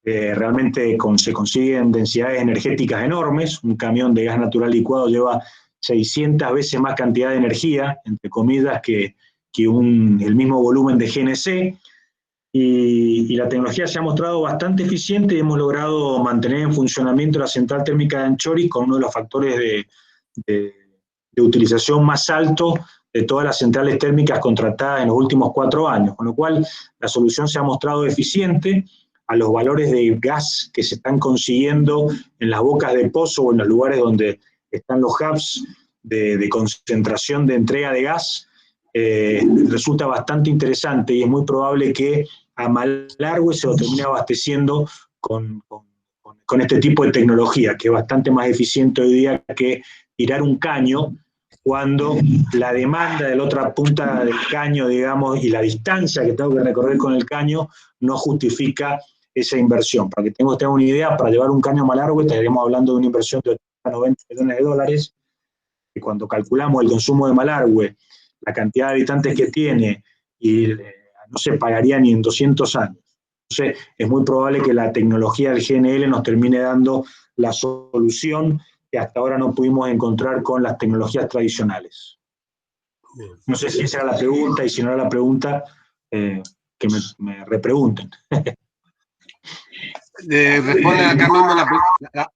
realmente se consiguen densidades energéticas enormes. Un camión de gas natural licuado lleva 600 veces más cantidad de energía, entre comillas, que el mismo volumen de GNC, y la tecnología se ha mostrado bastante eficiente y hemos logrado mantener en funcionamiento la central térmica de Anchori con uno de los factores de utilización más alto de todas las centrales térmicas contratadas en los últimos 4 años, con lo cual la solución se ha mostrado eficiente a los valores de gas que se están consiguiendo en las bocas de pozo o en los lugares donde están los hubs de concentración de entrega de gas. Resulta bastante interesante y es muy probable que a Malargüe se lo termine abasteciendo con este tipo de tecnología, que es bastante más eficiente hoy día que tirar un caño cuando la demanda de la otra punta del caño, digamos, y la distancia que tengo que recorrer con el caño no justifica esa inversión. Para que tengan una idea, para llevar un caño a Malargüe estaríamos hablando de una inversión de 80 a 90 millones de dólares, y cuando calculamos el consumo de Malargüe, la cantidad de habitantes que tiene, y no se pagaría ni en 200 años. Entonces, es muy probable que la tecnología del GNL nos termine dando la solución que hasta ahora no pudimos encontrar con las tecnologías tradicionales. No sé si esa era la pregunta, y si no era la pregunta, que me repregunten. Responde acá mismo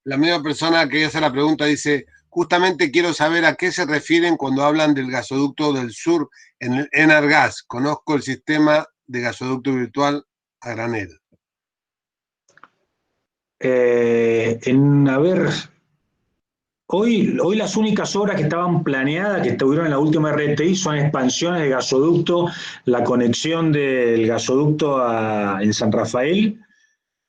la misma persona que hace la pregunta, dice, justamente quiero saber a qué se refieren cuando hablan del gasoducto del sur en Enargas. Conozco el sistema de gasoducto virtual a granel. A ver, hoy las únicas obras que estaban planeadas, que estuvieron en la última RTI, son expansiones de gasoducto, la conexión del gasoducto en San Rafael,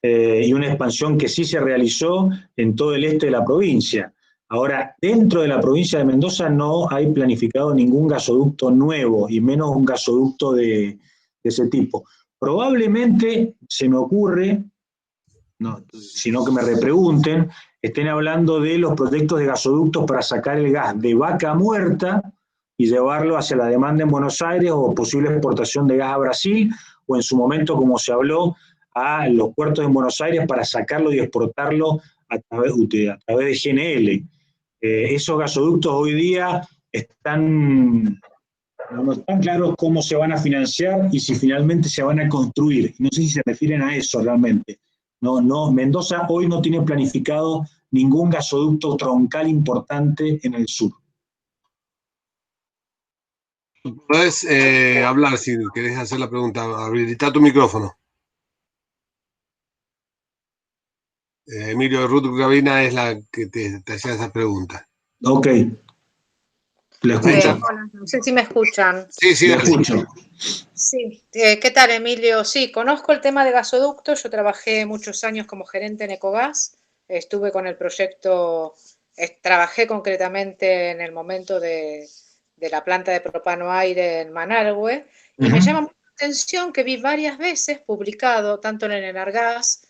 y una expansión que sí se realizó en todo el este de la provincia. Ahora, dentro de la provincia de Mendoza no hay planificado ningún gasoducto nuevo, y menos un gasoducto de ese tipo. Probablemente se me ocurre, no, sino que me repregunten, estén hablando de los proyectos de gasoductos para sacar el gas de Vaca Muerta y llevarlo hacia la demanda en Buenos Aires, o posible exportación de gas a Brasil, o en su momento, como se habló, a los puertos en Buenos Aires para sacarlo y exportarlo a través de GNL. Esos gasoductos hoy día no están claros cómo se van a financiar y si finalmente se van a construir. No sé si se refieren a eso realmente. No, Mendoza hoy no tiene planificado ningún gasoducto troncal importante en el sur. Puedes hablar si querés hacer la pregunta. Habilita tu micrófono. Emilio Ruth Gravina es la que te hacía esa pregunta. Ok. ¿Le escucho? Hola, no sé si me escuchan. Sí, Le escucho. Sí, ¿qué tal, Emilio? Sí, conozco el tema de gasoductos. Yo trabajé muchos años como gerente en Ecogas. Estuve con el proyecto, trabajé concretamente en el momento de la planta de propano aire en Manalhue. Y me llama mucho la atención que vi varias veces publicado, tanto en el Enargas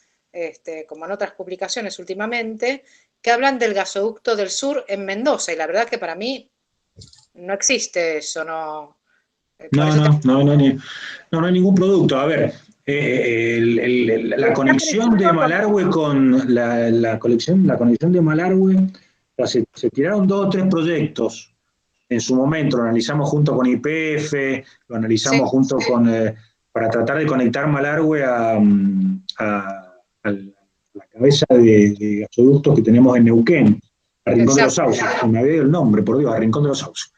como en otras publicaciones últimamente, que hablan del gasoducto del sur en Mendoza. Y la verdad que para mí no existe eso, no. No hay ningún producto. A ver, la conexión de Malargüe con la conexión de Malargüe, o sea, se tiraron 2 o 3 proyectos en su momento, lo analizamos junto con YPF, lo analizamos junto con, para tratar de conectar Malargüe a la cabeza de gasoductos que tenemos en Neuquén, a Rincón de los Sauces, me había ido el nombre, por Dios, a Rincón de los Sauces.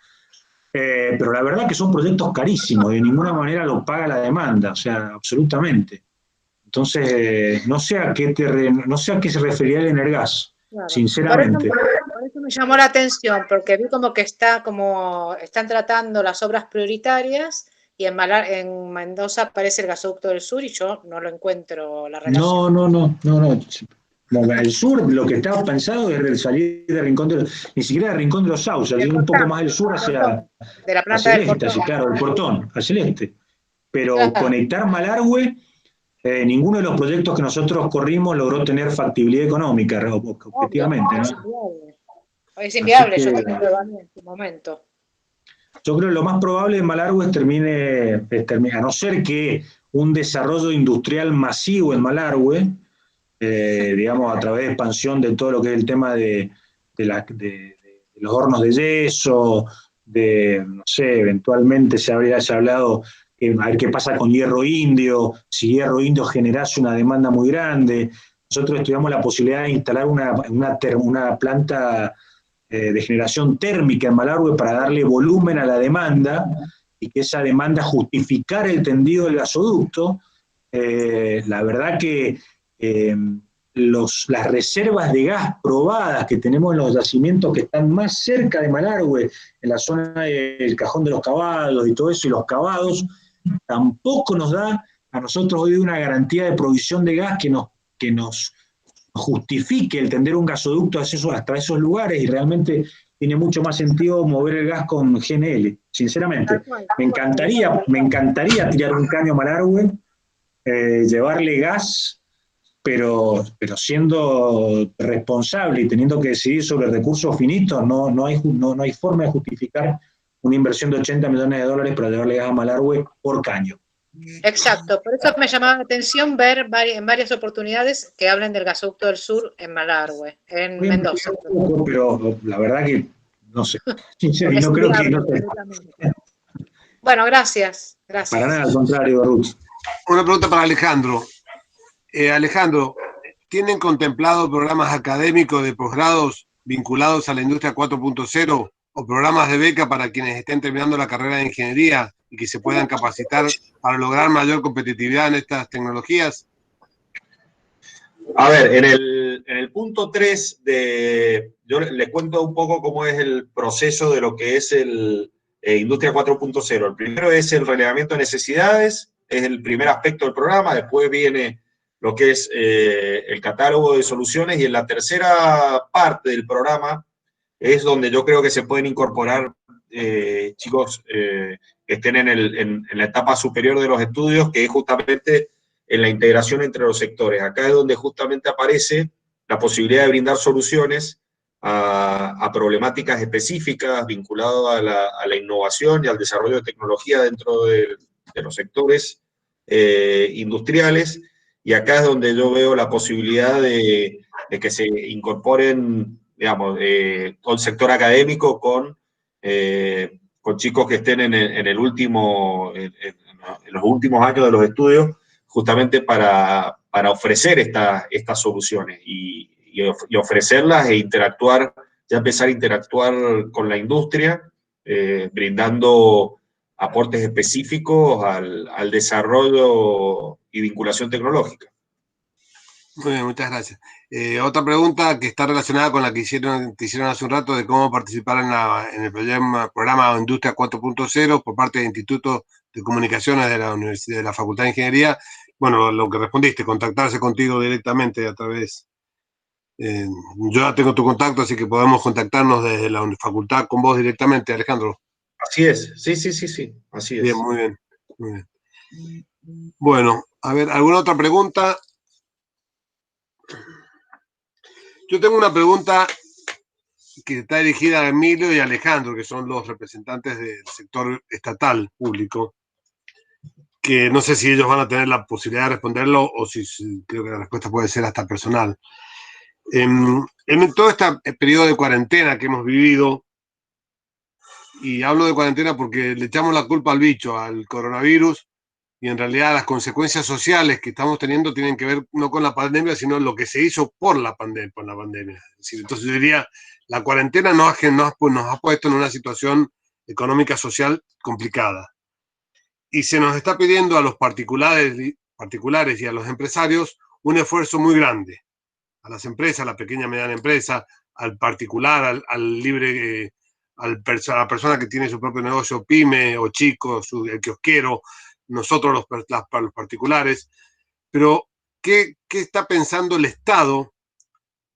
Pero la verdad que son proyectos carísimos, de ninguna manera lo paga la demanda, o sea, absolutamente. Entonces, no sé a qué se refería el Enargas, claro, sinceramente. Por eso me llamó la atención, porque vi como que están tratando las obras prioritarias y en Mendoza aparece el gasoducto del sur y yo no lo encuentro la relación. No. El sur, lo que estaba pensado es salir de Rincón de los, ni siquiera de Rincón de los Sauces, ir un poco más del sur hacia el este, claro, el Portón, hacia el este. Pero conectar Malargüe, ninguno de los proyectos que nosotros corrimos logró tener factibilidad económica, objetivamente. Es inviable, yo también lo evalué en su momento. Yo creo que lo más probable en Malargüe termine, a no ser que un desarrollo industrial masivo en Malargüe, digamos, a través de expansión de todo lo que es el tema de los hornos de yeso, no sé, eventualmente se habría hablado a ver qué pasa con hierro indio, si hierro indio generase una demanda muy grande. Nosotros estudiamos la posibilidad de instalar una planta de generación térmica en Malargüe para darle volumen a la demanda y que esa demanda justificara el tendido del gasoducto. La verdad que las reservas de gas probadas que tenemos en los yacimientos que están más cerca de Malargüe, en la zona del Cajón de los Cabados y todo eso, y los cavados, tampoco nos da a nosotros hoy una garantía de provisión de gas que nos justifique el tender un gasoducto hasta esos lugares, y realmente tiene mucho más sentido mover el gas con GNL, sinceramente. Me encantaría tirar un caño a Malargüe, llevarle gas, pero siendo responsable y teniendo que decidir sobre recursos finitos, no hay forma de justificar una inversión de $80 millones para llevarle gas a Malargüe por caño. Exacto, por eso me llamaba la atención ver en varias oportunidades que hablen del gasoducto del sur en Malargüe, en Mendoza. Pero la verdad que no sé, sinceramente, no creo que no sé. Bueno, gracias. Para nada, al contrario, Ruth. Una pregunta para Alejandro. Alejandro, ¿tienen contemplado programas académicos de posgrados vinculados a la industria 4.0 o programas de beca para quienes estén terminando la carrera de ingeniería y que se puedan capacitar para lograr mayor competitividad en estas tecnologías? A ver, en el punto 3, yo les cuento un poco cómo es el proceso de lo que es el Industria 4.0. El primero es el relevamiento de necesidades, es el primer aspecto del programa, después viene lo que es el catálogo de soluciones, y en la tercera parte del programa es donde yo creo que se pueden incorporar chicos que estén en la etapa superior de los estudios, que es justamente en la integración entre los sectores. Acá es donde justamente aparece la posibilidad de brindar soluciones a problemáticas específicas vinculadas a la innovación y al desarrollo de tecnología dentro de los sectores industriales, y acá es donde yo veo la posibilidad de que se incorporen, digamos, con sector académico, con chicos que estén en los últimos años de los estudios, justamente para ofrecer estas soluciones y ofrecerlas e interactuar, ya empezar a interactuar con la industria, brindando aportes específicos al desarrollo y vinculación tecnológica. Muy bien, muchas gracias. Otra pregunta que está relacionada con la que hicieron hace un rato, de cómo participar en el programa Industria 4.0 por parte del Instituto de Comunicaciones de la Universidad, de la Facultad de Ingeniería. Bueno, lo que respondiste, contactarse contigo directamente a través. Yo ya tengo tu contacto, así que podemos contactarnos desde la facultad con vos directamente, Alejandro. Así es, sí, así es. Bien, muy bien, muy bien. Bueno, a ver, ¿alguna otra pregunta? Yo tengo una pregunta que está dirigida a Emilio y a Alejandro, que son los representantes del sector estatal público, que no sé si ellos van a tener la posibilidad de responderlo o si creo que la respuesta puede ser hasta personal. En todo este periodo de cuarentena que hemos vivido, y hablo de cuarentena porque le echamos la culpa al bicho, al coronavirus, y en realidad las consecuencias sociales que estamos teniendo tienen que ver no con la pandemia, sino lo que se hizo por la pandemia. Es decir, entonces yo diría, la cuarentena nos ha puesto en una situación económica social complicada. Y se nos está pidiendo a los particulares y a los empresarios un esfuerzo muy grande. A las empresas, a la pequeña y mediana empresa, al particular, al libre, a la persona que tiene su propio negocio, pyme o chico, el kiosquero, nosotros los particulares. Pero, ¿qué está pensando el Estado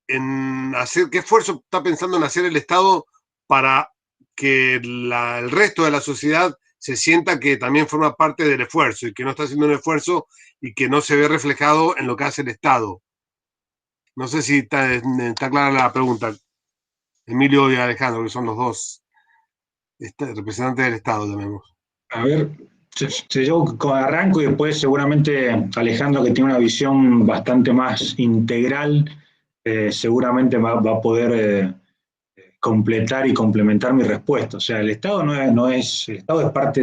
en hacer, qué esfuerzo está pensando en hacer el Estado para que el resto de la sociedad se sienta que también forma parte del esfuerzo y que no está haciendo un esfuerzo y que no se ve reflejado en lo que hace el Estado? No sé si está clara la pregunta. Emilio y Alejandro, que son los dos representantes del Estado, llamemos. A ver, yo arranco y después seguramente Alejandro, que tiene una visión bastante más integral, seguramente va a poder completar y complementar mi respuesta. O sea, el Estado el Estado es parte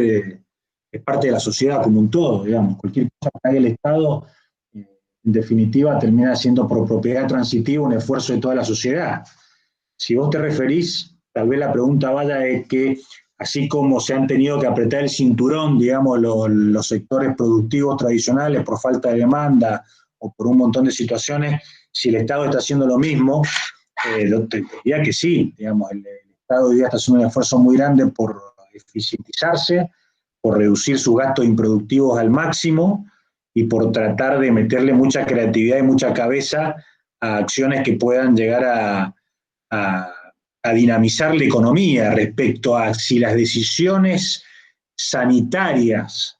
de la sociedad como un todo, digamos. Cualquier cosa que haga el Estado, en definitiva, termina siendo por propiedad transitiva un esfuerzo de toda la sociedad. Si vos te referís, tal vez la pregunta vaya de que, así como se han tenido que apretar el cinturón, digamos, los sectores productivos tradicionales por falta de demanda o por un montón de situaciones, si el Estado está haciendo lo mismo, yo te diría que sí, digamos, el Estado hoy día está haciendo un esfuerzo muy grande por eficientizarse, por reducir sus gastos improductivos al máximo y por tratar de meterle mucha creatividad y mucha cabeza a acciones que puedan llegar a dinamizar la economía respecto a si las decisiones sanitarias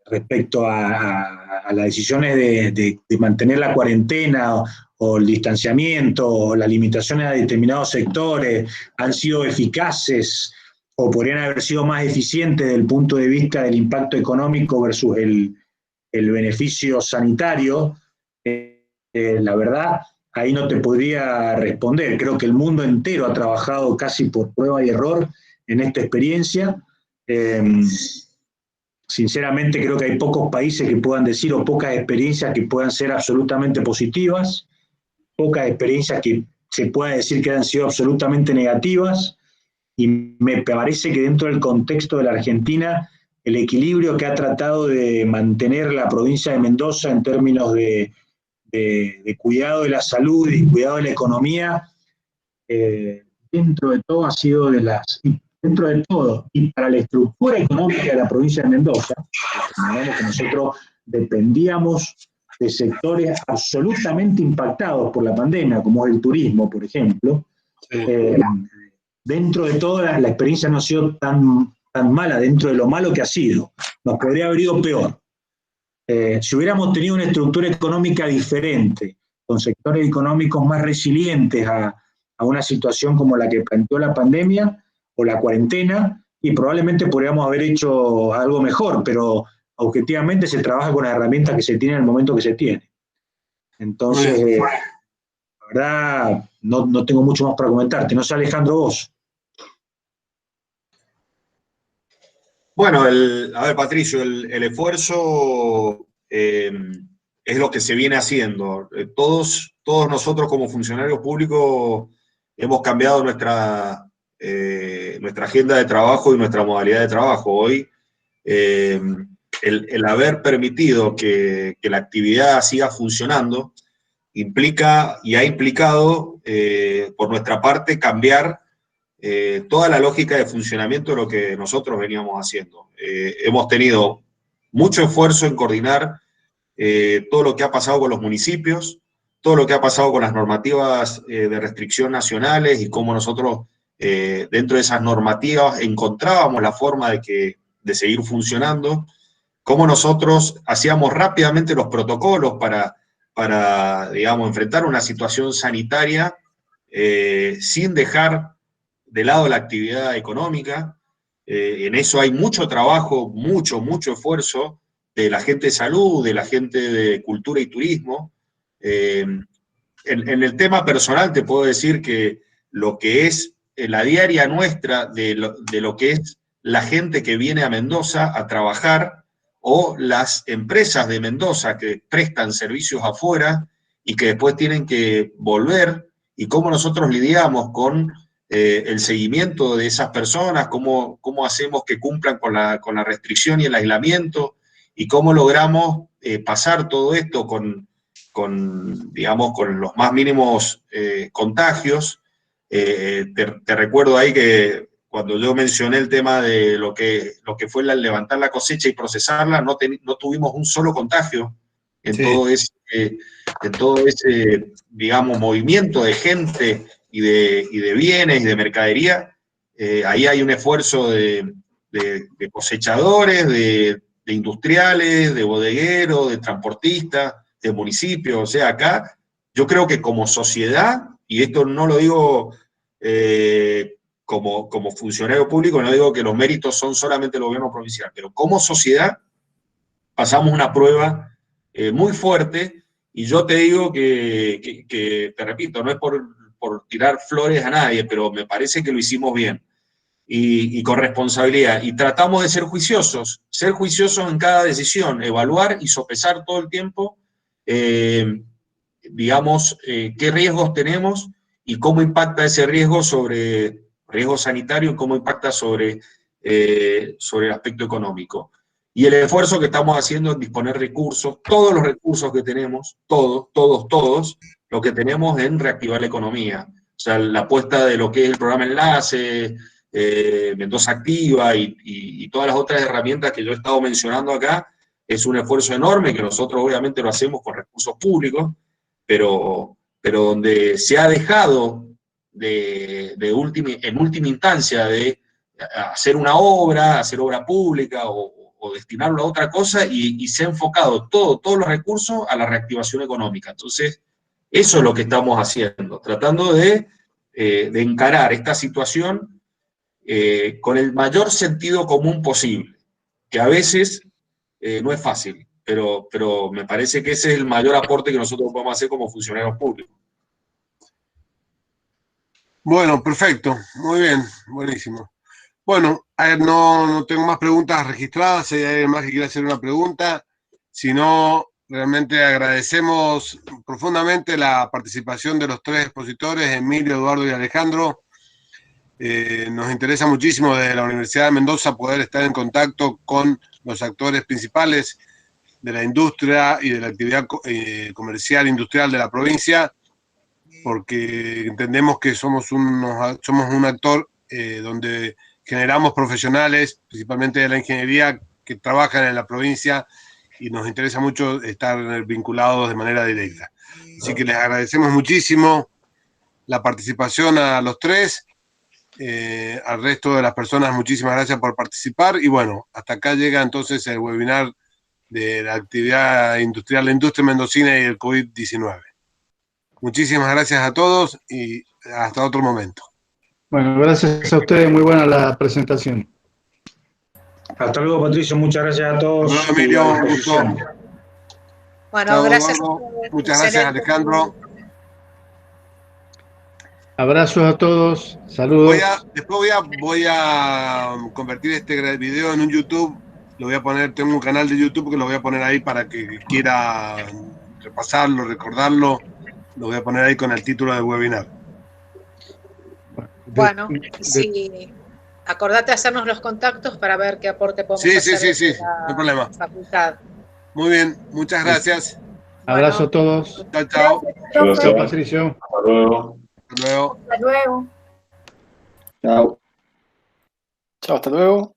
respecto a las decisiones de mantener la cuarentena o el distanciamiento o las limitaciones a determinados sectores han sido eficaces o podrían haber sido más eficientes desde el punto de vista del impacto económico versus el beneficio sanitario, la verdad, ahí no te podría responder. Creo que el mundo entero ha trabajado casi por prueba y error en esta experiencia. Sinceramente creo que hay pocos países que puedan decir, o pocas experiencias que puedan ser absolutamente positivas, pocas experiencias que se pueda decir que han sido absolutamente negativas, y me parece que dentro del contexto de la Argentina el equilibrio que ha tratado de mantener la provincia de Mendoza en términos de cuidado de la salud y cuidado de la economía, dentro de todo ha sido dentro de todo, y para la estructura económica de la provincia de Mendoza, que nosotros dependíamos de sectores absolutamente impactados por la pandemia, como es el turismo, por ejemplo. Sí. Dentro de todo la experiencia no ha sido tan mala, dentro de lo malo que ha sido. Nos podría haber ido peor. Si hubiéramos tenido una estructura económica diferente, con sectores económicos más resilientes a una situación como la que planteó la pandemia o la cuarentena, y probablemente podríamos haber hecho algo mejor, pero objetivamente se trabaja con las herramientas que se tiene en el momento que se tiene. Entonces, la verdad, no tengo mucho más para comentarte. No sé, Alejandro, vos. Bueno, a ver, Patricio, el esfuerzo es lo que se viene haciendo. Todos nosotros como funcionarios públicos hemos cambiado nuestra agenda de trabajo y nuestra modalidad de trabajo. Hoy, el haber permitido que la actividad siga funcionando implica y ha implicado, por nuestra parte, cambiar toda la lógica de funcionamiento de lo que nosotros veníamos haciendo. Hemos tenido mucho esfuerzo en coordinar todo lo que ha pasado con los municipios, todo lo que ha pasado con las normativas de restricción nacionales y cómo nosotros dentro de esas normativas encontrábamos la forma de seguir funcionando, cómo nosotros hacíamos rápidamente los protocolos para digamos, enfrentar una situación sanitaria sin dejar de lado la actividad económica. En eso hay mucho trabajo, mucho esfuerzo de la gente de salud, de la gente de cultura y turismo. En el tema personal te puedo decir que lo que es la diaria nuestra de lo que es la gente que viene a Mendoza a trabajar o las empresas de Mendoza que prestan servicios afuera y que después tienen que volver, y cómo nosotros lidiamos con el seguimiento de esas personas, cómo hacemos que cumplan con la restricción y el aislamiento, y cómo logramos pasar todo esto digamos, con los más mínimos contagios. Te recuerdo ahí que cuando yo mencioné el tema de lo que fue levantar la cosecha y procesarla, no tuvimos un solo contagio en todo ese, digamos, movimiento de gente y de bienes y de mercadería. Ahí hay un esfuerzo de cosechadores, de industriales, de bodegueros, de transportistas, de municipios. O sea, acá yo creo que como sociedad, y esto no lo digo como funcionario público, no digo que los méritos son solamente del gobierno provincial, pero como sociedad pasamos una prueba muy fuerte, y yo te digo que te repito, no es por tirar flores a nadie, pero me parece que lo hicimos bien y con responsabilidad, y tratamos de ser juiciosos en cada decisión, evaluar y sopesar todo el tiempo, digamos, qué riesgos tenemos y cómo impacta ese riesgo sobre riesgo sanitario, cómo impacta sobre el aspecto económico. Y el esfuerzo que estamos haciendo en disponer recursos, todos los recursos que tenemos, todos, lo que tenemos en reactivar la economía. O sea, la apuesta de lo que es el programa Enlace, Mendoza Activa y todas las otras herramientas que yo he estado mencionando acá, es un esfuerzo enorme que nosotros obviamente lo hacemos con recursos públicos, pero donde se ha dejado en última instancia de hacer una obra, hacer obra pública o destinarlo a otra cosa, y se ha enfocado todos los recursos a la reactivación económica. Entonces, eso es lo que estamos haciendo, tratando de encarar esta situación con el mayor sentido común posible, que a veces no es fácil, pero me parece que ese es el mayor aporte que nosotros podemos hacer como funcionarios públicos. Bueno, perfecto, muy bien, buenísimo. Bueno, a ver, no tengo más preguntas registradas, si hay alguien más que quiera hacer una pregunta. Si no, realmente agradecemos profundamente la participación de los tres expositores, Emilio, Eduardo y Alejandro. Nos interesa muchísimo desde la Universidad de Mendoza poder estar en contacto con los actores principales de la industria y de la actividad comercial industrial de la provincia, porque entendemos que somos un actor donde generamos profesionales, principalmente de la ingeniería, que trabajan en la provincia y nos interesa mucho estar vinculados de manera directa. Así que les agradecemos muchísimo la participación a los tres, al resto de las personas, muchísimas gracias por participar y bueno, hasta acá llega entonces el webinar de la actividad industrial, la industria mendocina y el COVID-19. Muchísimas gracias a todos y hasta otro momento. Bueno, gracias a ustedes, muy buena la presentación. Hasta luego, Patricio, muchas gracias a todos. Hasta luego, Emilio, un gusto. Bueno, Chao, gracias. Eduardo. Muchas gracias, Alejandro. Abrazos a todos, saludos. Después voy a convertir este video en un YouTube. Lo voy a poner, tengo un canal de YouTube que lo voy a poner ahí para que quiera repasarlo, recordarlo. Lo voy a poner ahí con el título del webinar. Bueno, sí. Acordate de hacernos los contactos para ver qué aporte podemos hacer. Sí, no hay problema. Facultad. Muy bien, muchas gracias. Abrazo a todos. Chao, chao. Chao, Patricio. Hasta luego. Hasta luego. Hasta luego. Chao. Chao, hasta luego.